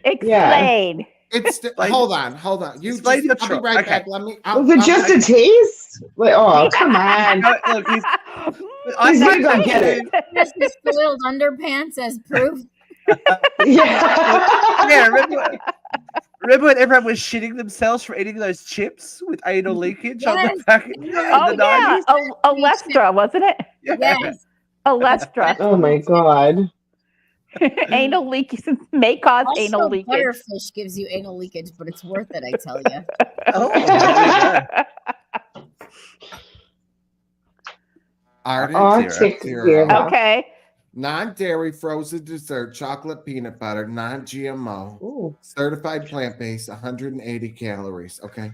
explain. It's hold on. You I'll be right back. Was it just a taste? Like, oh, come on. Look, he's gonna go get it. Just his soiled underpants as proof. Yeah. Remember when everyone was shitting themselves for eating those chips with anal leakage on the packet? Olestra, wasn't it? Yes. Olestra. Oh my God. Anal leakage may cause also, anal leakage. Butterfish gives you anal leakage, but it's worth it, I tell you. Arctic Zero. Okay. Non-dairy frozen dessert, chocolate peanut butter, non-GMO, certified plant-based, 180 calories. Okay.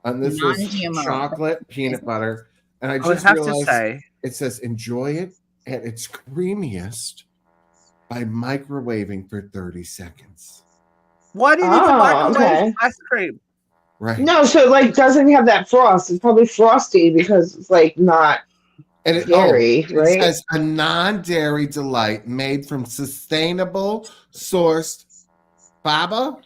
And this is chocolate peanut butter. And I just realized it says enjoy it at its creamiest by microwaving for 30 seconds. Why do you need to microwave ice cream? Right. No, so like doesn't have that frost. It's probably frosty because it's like not dairy, right? It says a non-dairy delight made from sustainable sourced fava.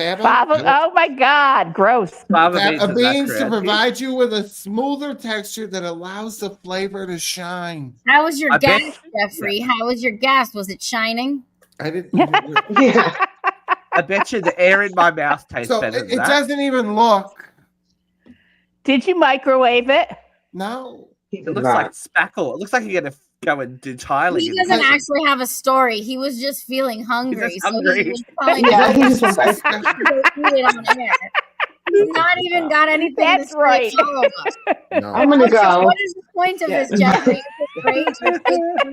Oh my God, gross. Fava beans to provide you with a smoother texture that allows the flavor to shine. How was your gas, Jeffrey? How was your gas? Was it shining? I didn't. Yeah. I bet you the air in my mouth tastes better than that. It doesn't even look. Did you microwave it? No. It looks like spackle. It looks like you're going to go and do tiling. He doesn't actually have a story. He was just feeling hungry. He's just hungry. He was telling He's not even got anything That's to say to all of us. No. I'm going to go. What is the point of this, Jeffrey? Is it great?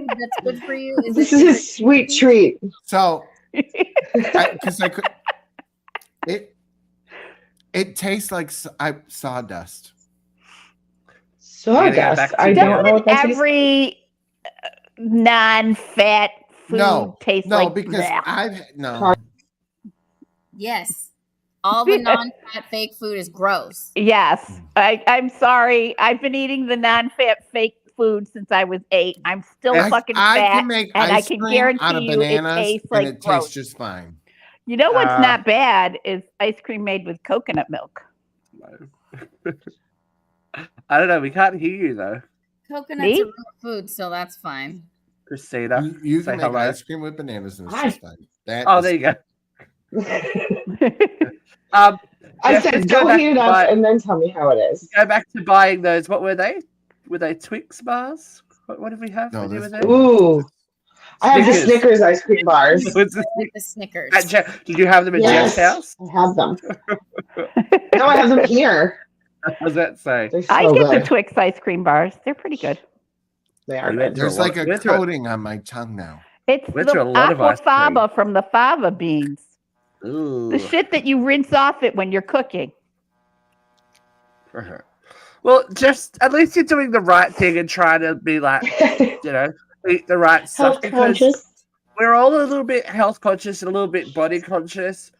That's good for you? This is a sweet treat. So, because I could, it tastes like sawdust. Sawdust. I don't know what that every non-fat food tastes like because that. Yes. All the non-fat fake food is gross. Yes. I'm sorry. I've been eating the non-fat fake food since I was 8. I'm still fucking fat. Make and I can guarantee you it tastes like it gross. tastes just fine. You know what's not bad is ice cream made with coconut milk. I don't know. We can't hear you though. Coconuts are real food, so that's fine. Christina, you can make ice cream with bananas and it's just fine. There you go. I said go heat it up and then tell me how it is. Go back to buying those. What were they? Were they Twix bars? What did we have? No, ooh, I have the Snickers ice cream bars. The Snickers. Did you have them at Jeff's house? I have them. No, I have them here. What does that say? So I get good. the Twix ice cream bars. They're pretty good. They are good. There's like a coating on my tongue now. It's the aquafaba from the fava beans. Ooh. The shit that you rinse off it when you're cooking. Uh-huh. Well, just at least you're doing the right thing and trying to be like, you know, eat the right stuff Health because conscious. we're all a little bit health conscious and a little bit body conscious.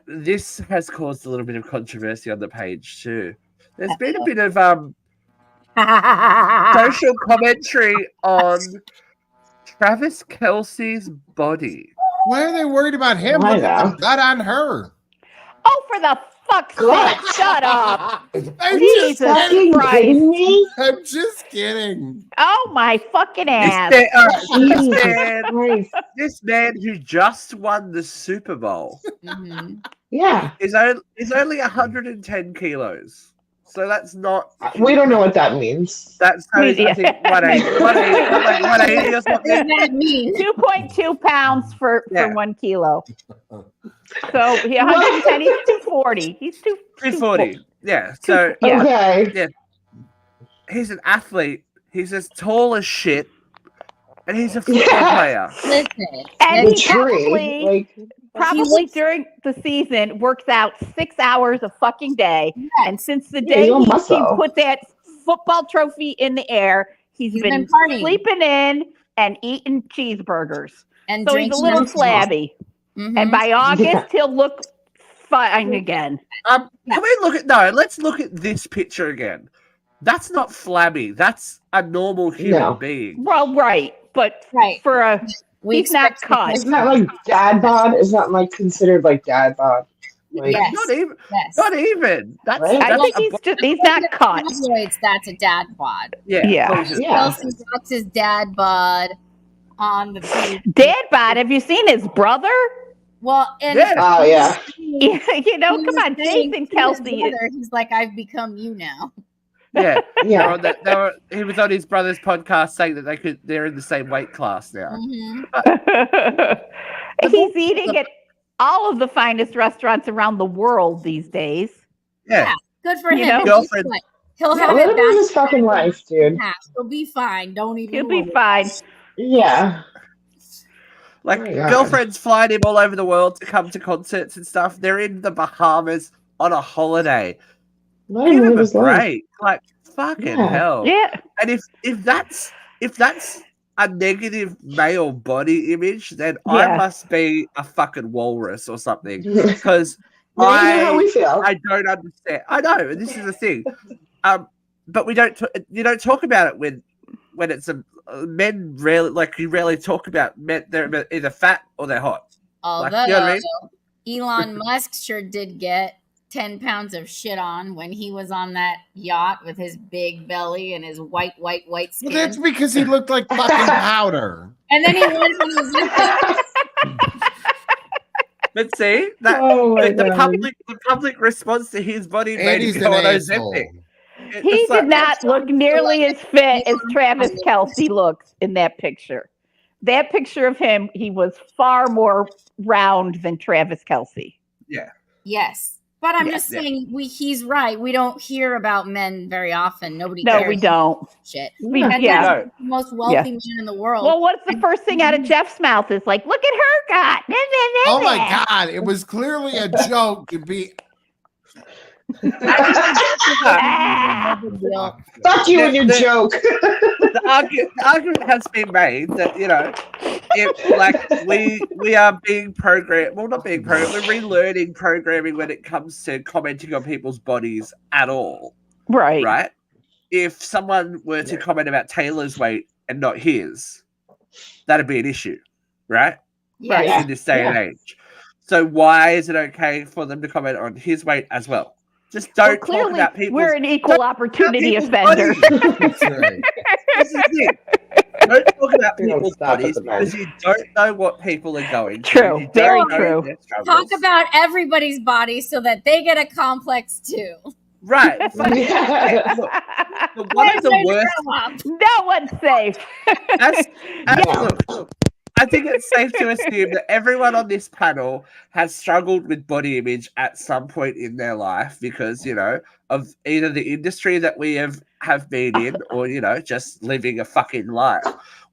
This has caused a little bit of controversy on the page too. There's been a bit of social commentary on Travis Kelce's body. Why are they worried about him? Why Look at now? the gut on her. Oh, for the fuck's God. sake, shut up. I'm Jesus just Fucking Christ. kidding me? I'm just kidding. Oh, my fucking ass. Jesus Christ. This man who just won the Super Bowl Mhm. Yeah. is only 110 kilos. So that's not. We don't know what that means. That's I think 180 or What something. does that mean? 2.2 pounds for Yeah. 1 kilo. So he 110, he's 240. He's 240. Yeah. So Yeah. Okay. he's an athlete. He's as tall as shit, and he's a football Yeah. player. Listen, And The he tree. probably during the season works out 6 hours a fucking day. yes, And since the Yeah, day he's he a muscle. put that football trophy in the air, he's been partying sleeping in and eating cheeseburgers. and So he's a drinking little alcohol. flabby. Mhm. And by August, Yeah. he'll look fine again. Can we let's look at this picture again. That's not flabby. That's a normal human No. being. Well, right. But Right. for a We he's not expect cut. Isn't that like dad bod? Isn't that like considered like dad bod? Like, Yes. Not even. Yes. Not even. That's, Right? I that's think he's not cut. Tabloids, that's a dad bod. yeah. Yeah. Please. Yeah. Kelsey got his dad bod on the beach. Dad bod, have you seen his brother? Well, and Yeah. Oh yeah. You know, he come was on, saying Jason to his Kelsey. brother, he's like, I've become you now. Yeah. Yeah. He was on his brother's podcast saying that they're in the same weight class now. Mhm. He's eating at all of the finest restaurants around the world these days. Yeah. Good for You him. know? And guess Girlfriend. what? He'll Yeah, have let it him live back. his fucking life, dude. He'll be fine. Don't even He'll be worry. fine. Yeah. Like Oh my God. girlfriends flying him all over the world to come to concerts and stuff. They're in the Bahamas on a holiday. Let him Give live him a his life. break. Like fucking Yeah. hell. Yeah. And if that's a negative male body image, then I Yeah. must be a fucking walrus or something. You Because know how we feel. I don't understand. I know, and this is the thing. But we don't. You don't talk about it when it's men. You rarely talk about men. They're either fat or they're hot. Although you know what I mean? Elon Musk sure did get 10 pounds of shit on when he was on that yacht with his big belly and his white skin. Well, that's because he looked like fucking powder. And then he went and was But see that Oh my the God. public response to his body And made he's him an go on asshole. Ozempic. He It's like- did not look nearly as fit as Travis Kelce looks in that picture. That picture of him, he was far more round than Travis Kelce. Yes. But I'm Yeah. just saying he's right. We don't hear about men very often. Nobody No, cares we don't. about shit. Yeah. And Yeah. that's the most wealthy man in the world. Well, what's the first thing out of Jeff's mouth is like, look at her gut. Oh my God. It was clearly a joke to be. Ah! No big deal. Fuck you and your joke. the argument has been made that we are being programmed. Well, not being programmed. We're relearning programming when it comes to commenting on people's bodies at all. Right. Right? If someone were to comment about Taylor's weight and not his, that'd be an issue, right? Yeah. Yeah. In this day and age. So why is it okay for them to comment on his weight as well? Just don't Well, talk clearly, about people's we're an equal opportunity people's offender. bodies. That's right. This is it. Don't talk about We don't people's stop at bodies the men. because you don't know what people are going True. through. You Very don't know true. their struggles. Talk about everybody's body so that they get a complex too. right. Fucking- Yeah. Look, one of the Way to worst. grow up. No one's safe. Yeah. Look, I think it's safe to assume that everyone on this panel has struggled with body image at some point in their life because, of either the industry that we have been in or, just living a fucking life.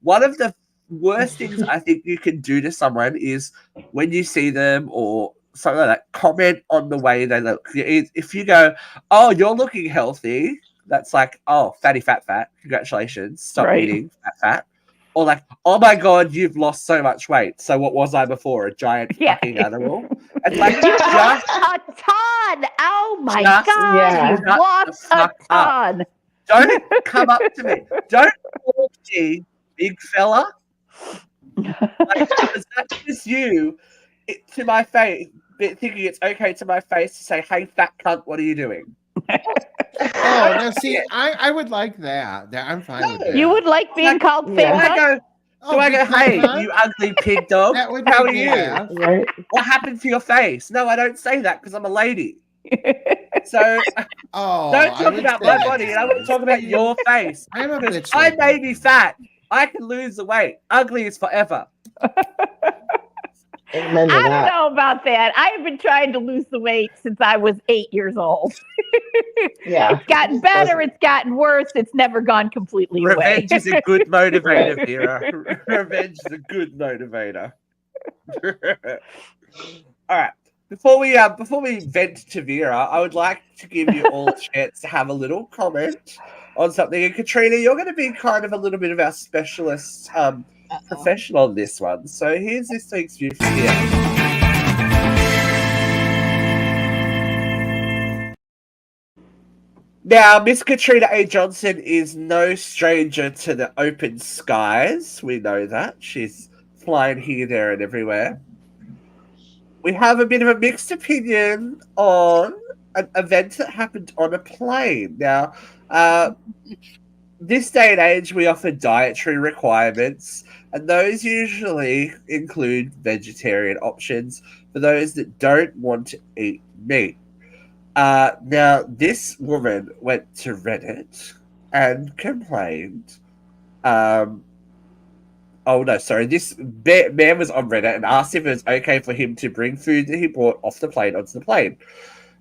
One of the worst things I think you can do to someone is when you see them or something like that, comment on the way they look. If you go, "Oh, you're looking healthy," that's like, "Oh, fatty, fat, fat. Congratulations. Stop Right. eating fat, fat." Or like, "Oh my God, you've lost so much weight. So what was I before? A giant fucking animal?" It's like, just a ton. Oh my Just- God, Yeah. you Shut the lost a fuck up. ton. don't come up to me. Don't talk to me, big fella. Like, because that's just you to my face, thinking it's okay to my face to say, "Hey, fat cunt, what are you doing?" Oh, now see, I would like that. I'm fine with that. You would like being called Do Yeah. fat I cunt? go? Oh, Do I go? big fat "Hey, cunt? you ugly pig dog, That would how are make me you? laugh. Right. What happened to your face?" No, I don't say that because I'm a lady. So Oh, don't I talk would about say my that body, and I want to too. talk about your face. I'm a Because bitch. I like may that. be fat, I can lose the weight. Ugly is forever. Amen to I don't that. know about that. I have been trying to lose the weight since I was 8 years old. Yeah. It's gotten better. It's gotten worse. It's never gone completely away. Revenge is a good motivator, Vera. Revenge is a good motivator. All right. Before we vent to Vera, I would like to give you all a chance to have a little comment on something. And Katrina, you're going to be kind of a little bit of our specialist professional on this one. So here's this week's view from Vera. Now, Miss Katrina A. Johnson is no stranger to the open skies. We know that. She's flying here, there, and everywhere. We have a bit of a mixed opinion on an event that happened on a plane. Now, this day and age, we offer dietary requirements, and those usually include vegetarian options for those that don't want to eat meat. Now, this woman went to Reddit and complained. This man was on Reddit and asked if it was okay for him to bring food that he brought off the plane onto the plane.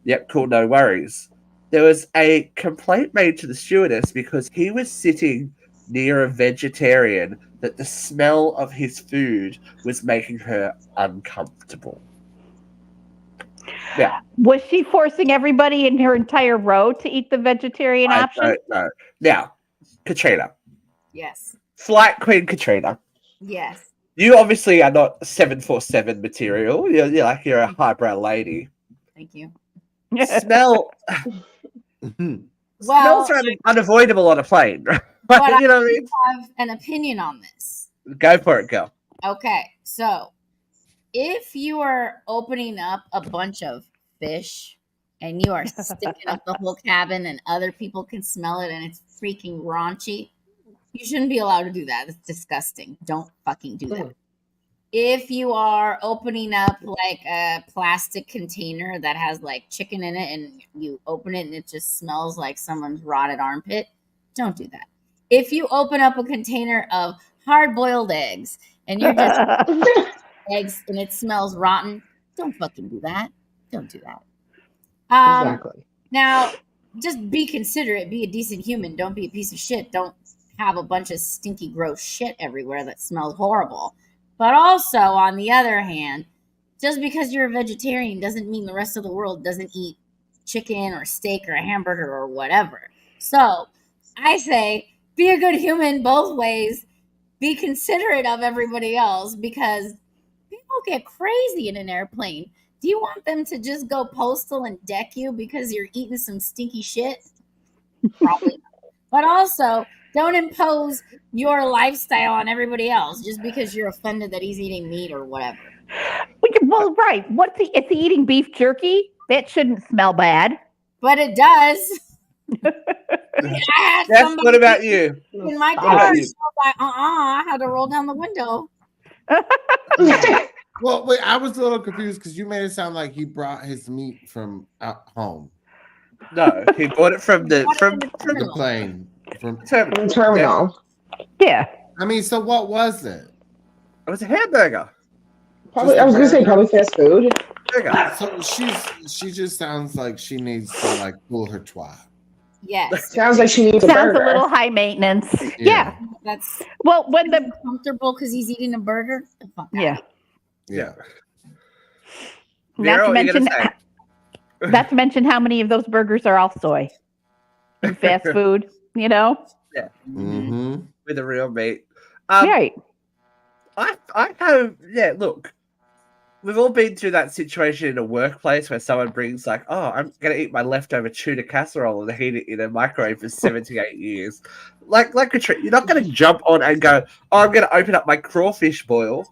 Yep, cool, no worries. There was a complaint made to the stewardess because he was sitting near a vegetarian that the smell of his food was making her uncomfortable. Now, Was she forcing everybody in her entire row to eat the vegetarian I option? don't know. Now, Katrina, Yes. Flight Queen Katrina, Yes. you obviously are not 747 material. You're a highbrow lady. Thank you. Smell Well, smells are unavoidable on a plane. Right? but You know what I mean? I have an opinion on this. Go for it, girl. Okay, so if you are opening up a bunch of fish and you are sticking up the whole cabin and other people can smell it and it's freaking raunchy, you shouldn't be allowed to do that. It's disgusting. Don't fucking do that. If you are opening up like a plastic container that has like chicken in it and you open it and it just smells like someone's rotted armpit, don't do that. If you open up a container of hard-boiled eggs and you're just eggs and it smells rotten, don't fucking do that. Don't do that. Exactly. Now, just be considerate. Be a decent human. Don't be a piece of shit. Don't have a bunch of stinky, gross shit everywhere that smells horrible. But also, on the other hand, just because you're a vegetarian doesn't mean the rest of the world doesn't eat chicken or steak or a hamburger or whatever. So, I say, be a good human both ways. Be considerate of everybody else because people get crazy in an airplane. Do you want them to just go postal and deck you because you're eating some stinky shit? Probably not. But also, don't impose your lifestyle on everybody else just because you're offended that he's eating meat or whatever. Well, right. Is he eating beef jerky? That shouldn't smell bad. But it does. Yes, what about you? In my car, I had to roll down the window. Well, wait, I was a little confused because you made it sound like he brought his meat from out home. No, he bought it from the plane. From terminal. Yeah. I mean, so what was it? It was a hamburger. Probably, I was going to say probably fast food. So she just sounds like she needs to like pull her twat. Yes. Sounds like she needs a Sounds burger. a little high maintenance. Yeah. That's Well, when the comfortable because he's eating a burger. The fuck out. yeah, Yeah. Vera, what are you gonna say? not to mention how many of those burgers are all soy in fast food. You know, Yeah. Mm-hmm. With a real meat. right? I know. Yeah, look, we've all been through that situation in a workplace where someone brings like, "Oh, I'm gonna eat my leftover tuna casserole and heat it in a microwave for 78 years." Like a treat. You're not gonna jump on and go, "Oh, I'm gonna open up my crawfish boil."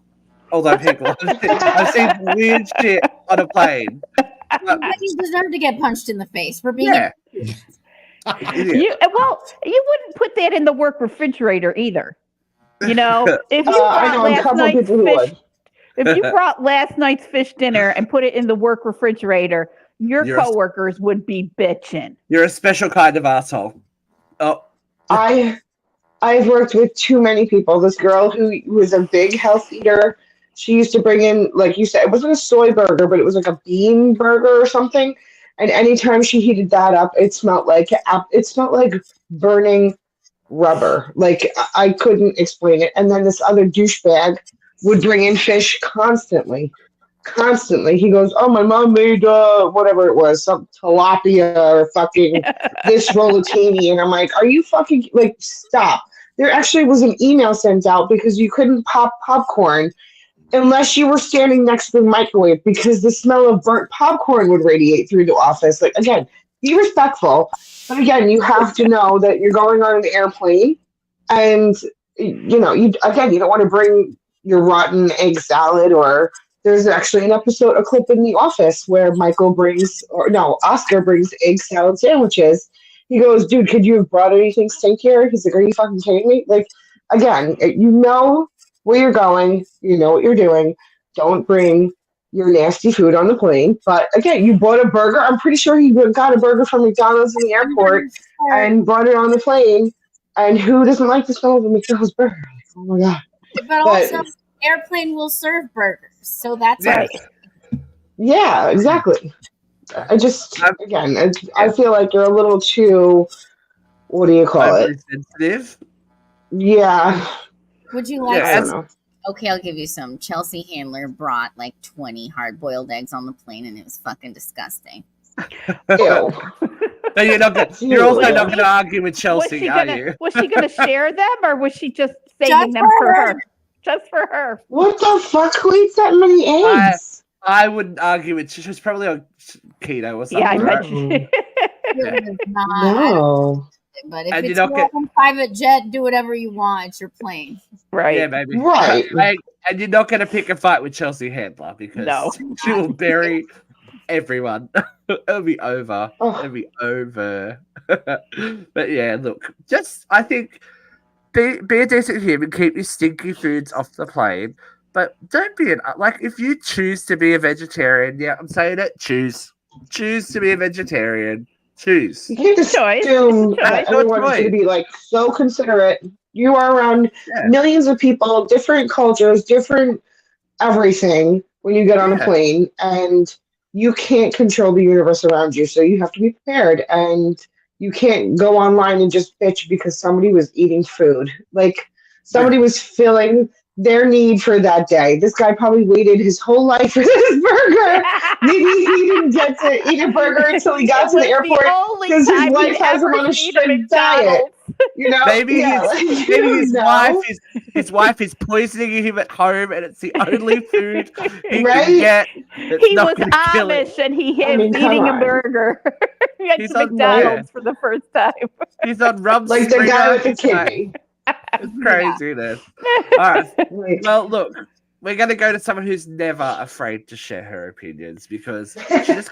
Although people, I've seen weird shit on a plane. But you deserve to get punched in the face for being Yeah. You wouldn't put that in the work refrigerator either. You know, if you I brought know a last couple night's people who fish, would. if you brought last night's fish dinner and put it in the work refrigerator, your You're a- coworkers would be bitching. You're a special kind of asshole. Oh, I've worked with too many people. This girl who was a big health eater, she used to bring in, like you said, it wasn't a soy burger, but it was like a bean burger or something. And anytime she heated that up, it smelled like burning rubber. Like I couldn't explain it. And then this other douchebag would bring in fish constantly. Constantly. He goes, "Oh, my mom made whatever it was, some tilapia or fucking this rollatini." And I'm like, "Are you fucking like stop?" There actually was an email sent out because you couldn't pop popcorn unless you were standing next to the microwave because the smell of burnt popcorn would radiate through the office. Like, again, be respectful. But again, you have to know that you're going on an airplane and, you know, you don't want to bring your rotten egg salad. Or there's actually a clip in The Office where Oscar brings egg salad sandwiches. He goes, "Dude, could you have brought anything stinkier?" He's like, "Are you fucking kidding me?" Like, again, you know where you're going, you know what you're doing. Don't bring your nasty food on the plane. But again, you bought a burger. I'm pretty sure he got a burger from McDonald's in the airport and brought it on the plane. And who doesn't like the smell of a McDonald's burger? Like, oh my god! But also, airplane will serve burgers, so that's yes. Yeah, exactly. I feel like you're a little too. What do you call it? Sensitive. Yeah. Would you like I don't know. Okay, I'll give you some. Chelsea Handler brought like 20 hard-boiled eggs on the plane, and it was fucking disgusting. Ew. No, you're also not going to argue with Chelsea, are you? Was she going to share them, or was she just saving them for her? Just for her. What the fuck? Who eats that many eggs? I wouldn't argue with. She was probably on keto or something. Yeah, I right? bet It was not. No. But if it's your own private jet, do whatever you want. It's your plane. Right. Yeah, maybe. Right. And you're not going to pick a fight with Chelsea Handler because she will bury everyone. It'll be over. Oh. It'll be over. But yeah, look, I think be a decent human, keep your stinky foods off the plane, but don't be if you choose to be a vegetarian, yeah, I'm saying it, choose to be a vegetarian. Choose. You can't assume that everyone's going to be like so considerate. You are around millions of people, different cultures, different everything when you get on a plane, and you can't control the universe around you. So you have to be prepared, and you can't go online and just bitch because somebody was eating food. Like somebody was filling their need for that day. This guy probably waited his whole life for this burger. Maybe he didn't get to eat a burger until he got to the airport because his wife has him on a strict diet. You know, maybe his wife is poisoning him at home, and it's the only food he can get. He was Amish, and he was eating a burger. He had McDonald's for the first time. He's on rum. Like the guy with the kidney. It's craziness. All right. Well, look, we're going to go to someone who's never afraid to share her opinions because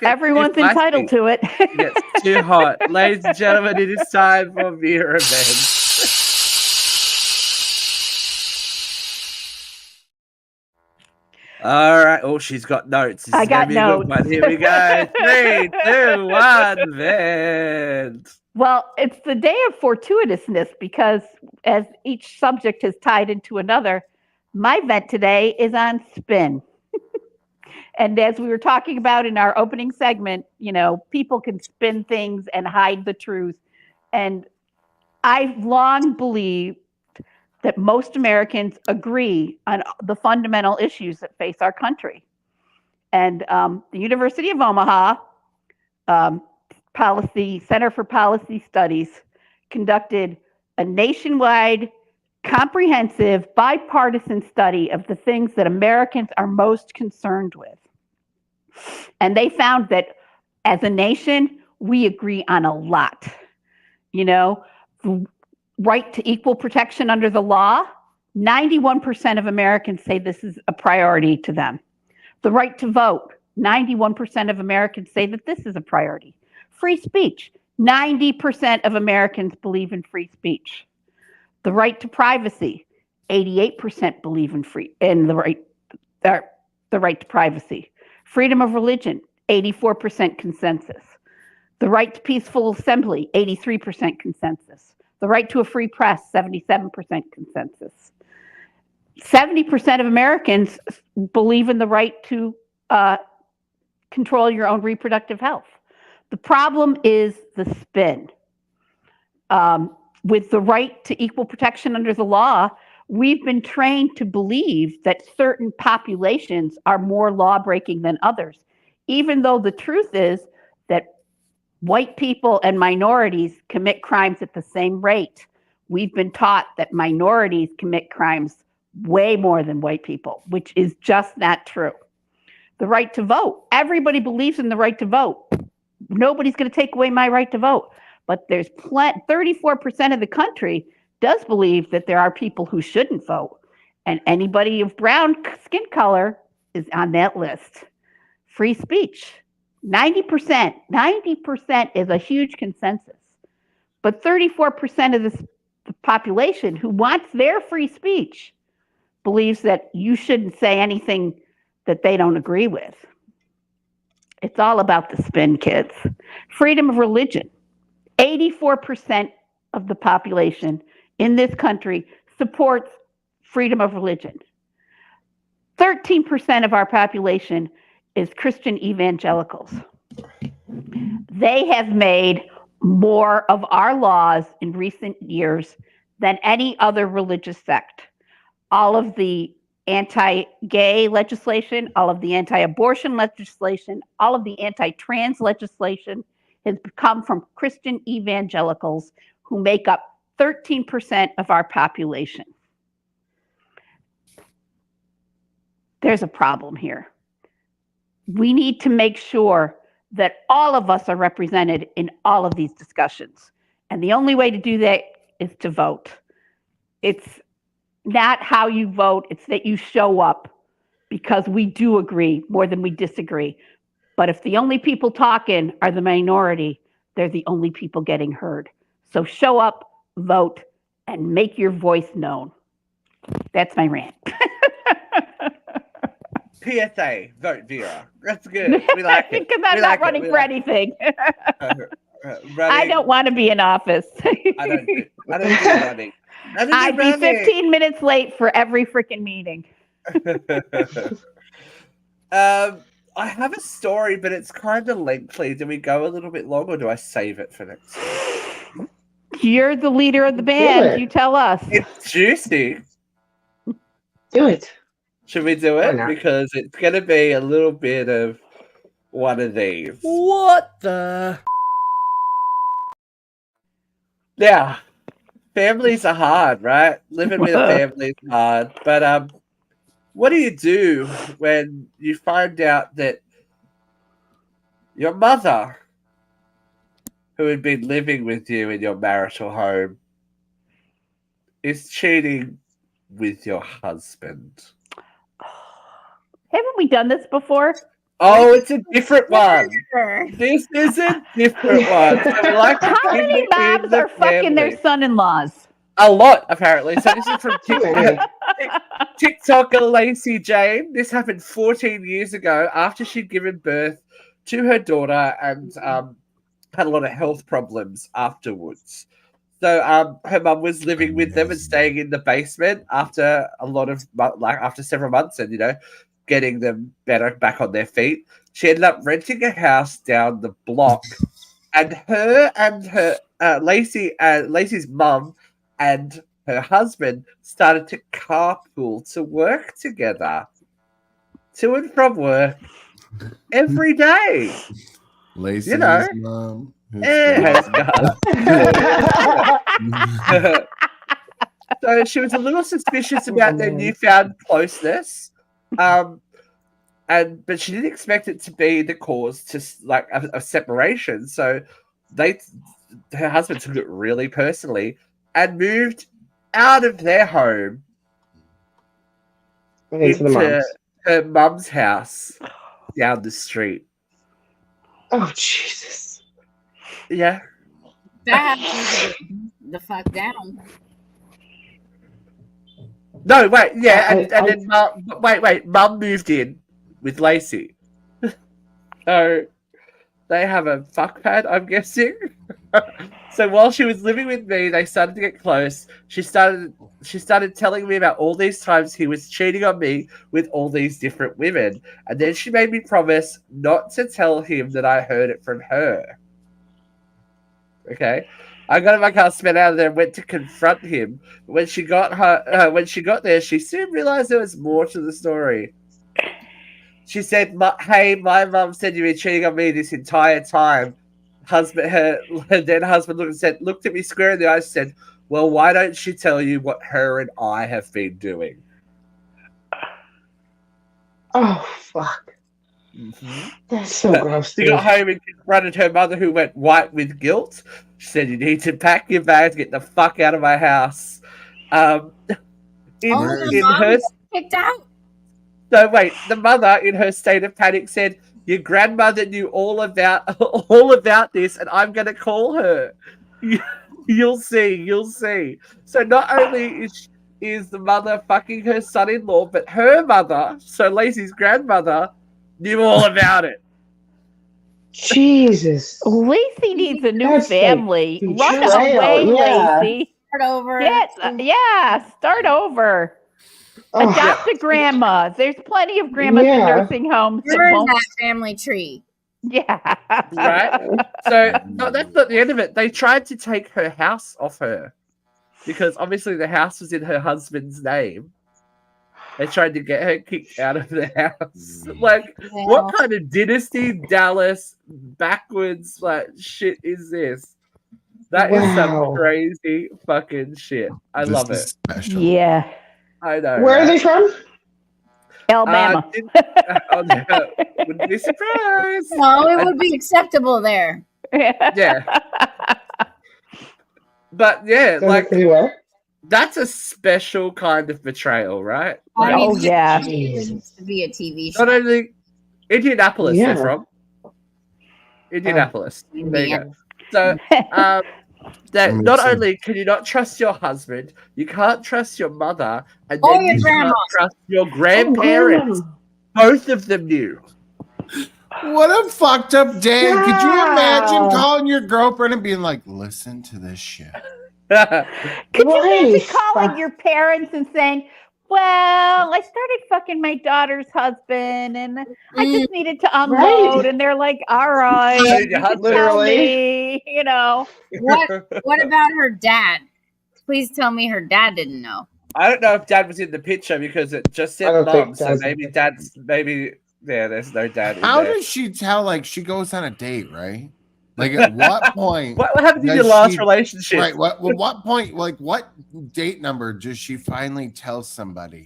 everyone's entitled to it. It's too hot. Ladies and gentlemen, it is time for Vera Event. All right. Oh, she's got notes. I got notes. Here we go. 3, 2, 1, vent. Well, it's the day of fortuitousness because as each subject is tied into another, my vent today is on spin. And as we were talking about in our opening segment, people can spin things and hide the truth. And I've long believed that most Americans agree on the fundamental issues that face our country. And the University of Omaha Center for Policy Studies conducted a nationwide, comprehensive, bipartisan study of the things that Americans are most concerned with. And they found that as a nation, we agree on a lot. You know, the right to equal protection under the law, 91% of Americans say this is a priority to them. The right to vote, 91% of Americans say that this is a priority. Free speech, 90% of Americans believe in free speech. The right to privacy, 88% believe in the right to privacy. Freedom of religion, 84% consensus. The right to peaceful assembly, 83% consensus. The right to a free press, 77% consensus. 70% of Americans believe in the right to control your own reproductive health. The problem is the spin. With the right to equal protection under the law, we've been trained to believe that certain populations are more law-breaking than others, even though the truth is that white people and minorities commit crimes at the same rate. We've been taught that minorities commit crimes way more than white people, which is just not true. The right to vote. Everybody believes in the right to vote. Nobody's going to take away my right to vote. But there's 34% of the country does believe that there are people who shouldn't vote. And anybody of brown skin color is on that list. Free speech. 90% is a huge consensus. But 34% of the population who wants their free speech believes that you shouldn't say anything that they don't agree with. It's all about the spin, kids. Freedom of religion. 84% of the population in this country supports freedom of religion. 13% of our population is Christian evangelicals. They have made more of our laws in recent years than any other religious sect. All of the anti-gay legislation, all of the anti-abortion legislation, all of the anti-trans legislation has come from Christian evangelicals who make up 13% of our population. There's a problem here. We need to make sure that all of us are represented in all of these discussions. And the only way to do that is to vote. It's not how you vote, it's that you show up, because we do agree more than we disagree. But if the only people talking are the minority, they're the only people getting heard. So show up, vote, and make your voice known. That's my rant. PSA, vote Vera. That's good. We like it. Because I'm not running for anything. I don't want to be in office. I don't do running. I'd be 15 minutes late for every freaking meeting. I have a story, but it's kind of lengthy. Do we go a little bit long, or do I save it for next time? You're the leader of the band. You tell us. It's juicy. Do it. Should we do it? Because it's going to be a little bit of one of these. What the? Yeah. Families are hard, right? Living with a family is hard. But what do you do when you find out that your mother, who had been living with you in your marital home, is cheating with your husband? Haven't we done this before? Oh, it's a different one. This is a different one. So like, how many moms are fucking their son-in-laws? A lot, apparently. So this is from TikToker Lacey Jane. This happened 14 years ago after she'd given birth to her daughter and had a lot of health problems afterwards. So her mum was living with them and staying in the basement after after several months, and getting them better back on their feet. She ended up renting a house down the block, and her Lacey's mum and her husband started to carpool to work together, to and from work every day. Lacey's You know, mom. has got. So she was a little suspicious about their newfound closeness, but she didn't expect it to be the cause to like a separation. So her husband took it really personally and moved out of their home into her mum's house down the street. Oh Jesus! That the fuck down. No, wait, yeah, and then Mum moved in with Lacey. So they have a fuck pad, I'm guessing. So while she was living with me, they started to get close. She started telling me about all these times he was cheating on me with all these different women. And then she made me promise not to tell him that I heard it from her. Okay? I got in my car, sped out of there, and went to confront him. When she got there, she soon realized there was more to the story. She said, "Hey, my mum said you've been cheating on me this entire time." Her then husband looked at me square in the eyes, and said, "Well, why don't she tell you what her and I have been doing?" Oh fuck! Mm-hmm. That's so gross. She got home and confronted her mother, who went white with guilt. She said, "You need to pack your bags, get the fuck out of my house." The mom kicked out. So wait, the mother, in her state of panic, said, "Your grandmother knew all about this, and I'm going to call her. You'll see." So not only is the mother fucking her son-in-law, but her mother, so Lacey's grandmother, knew all about it. Jesus. Lacey needs a new family. Like Run away, Lacey. Start over. Start over. Adopt a grandma. There's plenty of grandmas in nursing homes. Burn that family tree. Yeah. Right? So that's not the end of it. They tried to take her house off her because obviously the house was in her husband's name. They tried to get her kicked out of the house. Like, what kind of dynasty Dallas backwards shit is this? That is some crazy fucking shit. I love it. Special. Yeah. I know. Where are they from? Alabama. Wouldn't be surprised. No, it would be acceptable there. Yeah. But yeah, that's a special kind of betrayal, right? I mean, yeah. It needs to be a TV show. Not only Indianapolis, they're from. Indianapolis. There you go. So, that not only can you not trust your husband, you can't trust your mother, and then you can't trust your grandparents. Both of them knew. What a fucked up day. Yeah. Could you imagine calling your girlfriend and being like, listen to this shit? Could you imagine calling your parents and saying, well, I started fucking my daughter's husband and I just needed to unload. And they're like, all right, tell me, you know. What about her dad? Please tell me her dad didn't know. I don't know if dad was in the picture because it just said mom. So maybe there's no dad in How there. does she tell, like, she goes on a date, right? Like, at what point? What happened in your last relationship? Right. What point, like, what date number does she finally tell somebody?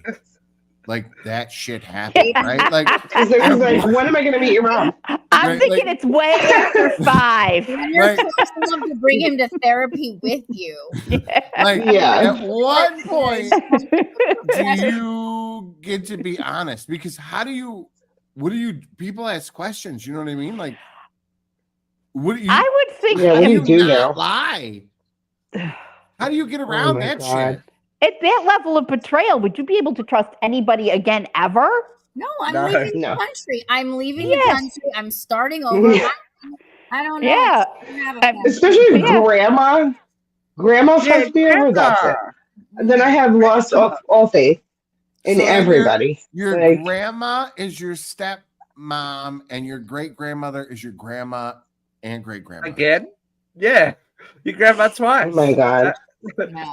Like, that shit happened, right? Like, she's like, when am I going to meet your mom? I'm thinking it's way after 5. You're close enough to bring him to therapy with you. Like, at what point do you get to be honest? Because people ask questions, you know what I mean? Like, I would think what do you do now? Lie. How do you get around that shit? At that level of betrayal, would you be able to trust anybody again ever? No, I'm leaving the country. I'm leaving the country. I'm starting over. I don't know. Yeah. Especially grandma. Grandma fucked me over, that's it. And then I have lost all faith in everybody. Your grandma is your stepmom, and your great grandmother is your grandma and great grandma. Again? Yeah. Your grandma twice. Oh my God. I'm out.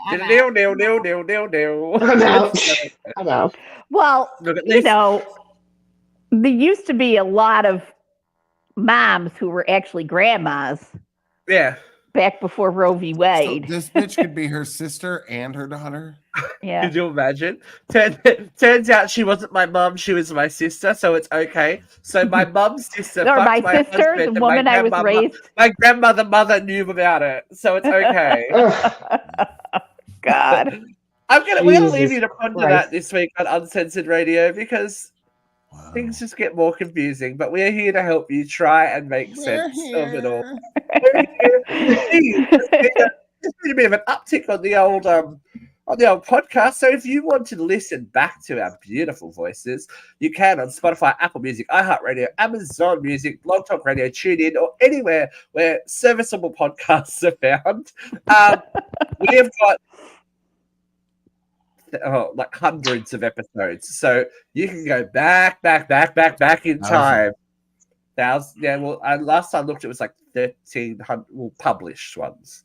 I'm out. Well, Look, at you least know, there used to be a lot of moms who were actually grandmas yeah. back before Roe v. So Wade. this bitch could be her sister and her daughter. Yeah. Could you imagine? Turns out she wasn't my mum, she was my sister, so it's okay. So my mum's sister Or fucked my sister, husband, the and woman I was raised. my grandmother mother knew about it, so it's okay. God. We're gonna leave Jesus you to ponder Christ. that this week on Uncensored Radio because Wow. things just get more confusing, but we're here to help you try and make sense of it all. There's been a bit of an uptick on the old podcast. So if you want to listen back to our beautiful voices, you can on Spotify, Apple Music, iHeartRadio, Amazon Music, Blog Talk Radio, TuneIn, or anywhere where serviceable podcasts are found. We have got like hundreds of episodes, so you can go back in time. Yeah, well, last time I looked, it was like 1,300 published ones.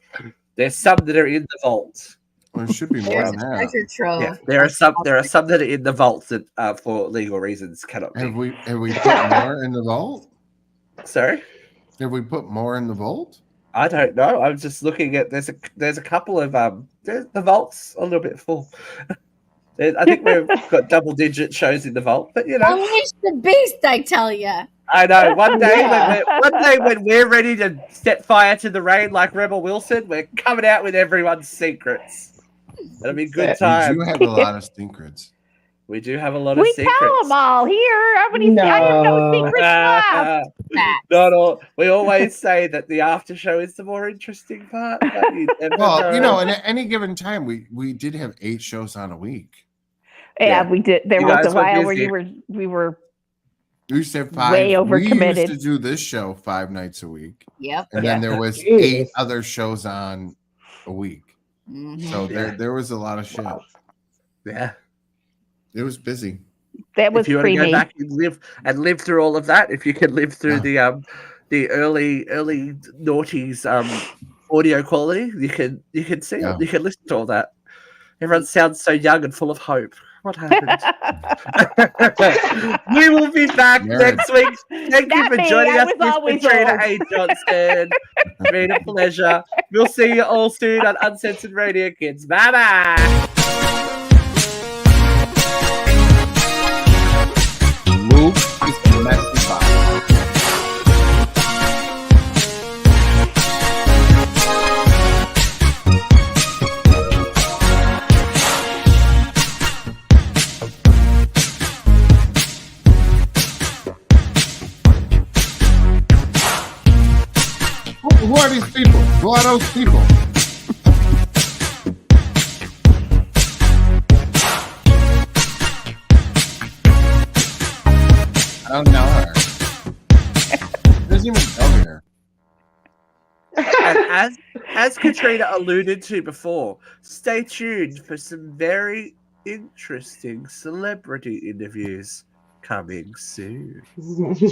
There's some that are in the vault. Well, there should be more There's than a that. treasure trove. Yeah, there are some that are in the vault that for legal reasons cannot be. Have we put more in the vault? Sorry, Have we put more in the vault? I don't know. I'm just looking at there's a couple of the vault's a little bit full. I think we've got double-digit shows in the vault, but you know, Unleash the beast, I tell you. I know. One day Yeah. when we're ready to set fire to the rain like Rebel Wilson, we're coming out with everyone's secrets. It'll be a good We time. do have a lot of secrets. We do have a lot of We secrets. tell them all here. How many? I have no secrets left. Not all. We always say that the after show is the more interesting part. But you never Well, you know. know, at any given time, we did have 8 shows on a week. Yeah, we did. There You was guys a were while where busy. we were We used to have 5. way We overcommitted. used to do this show 5 nights a week, Yep. and then there was Jeez. 8 other shows on a week. Mhm. So there was a lot of shit. Wow. Yeah. It was busy. That was If you want to go creamy. back and live through all of that, if you can live through the early noughties audio quality, you can see Yeah. it. You can listen to all that. Everyone sounds so young and full of hope. What happened? We will be back Nerd. next week. Thank you Not for me, joining I us, was Miss always Katrina old. A. Johnson. It's been a pleasure. We'll see you all soon on Uncensored Radio, kids. Bye bye. Luke is the messy box. Who are these people? Who are those people? I don't know her. Doesn't even go here. And as Katrina alluded to before, stay tuned for some very interesting celebrity interviews coming soon.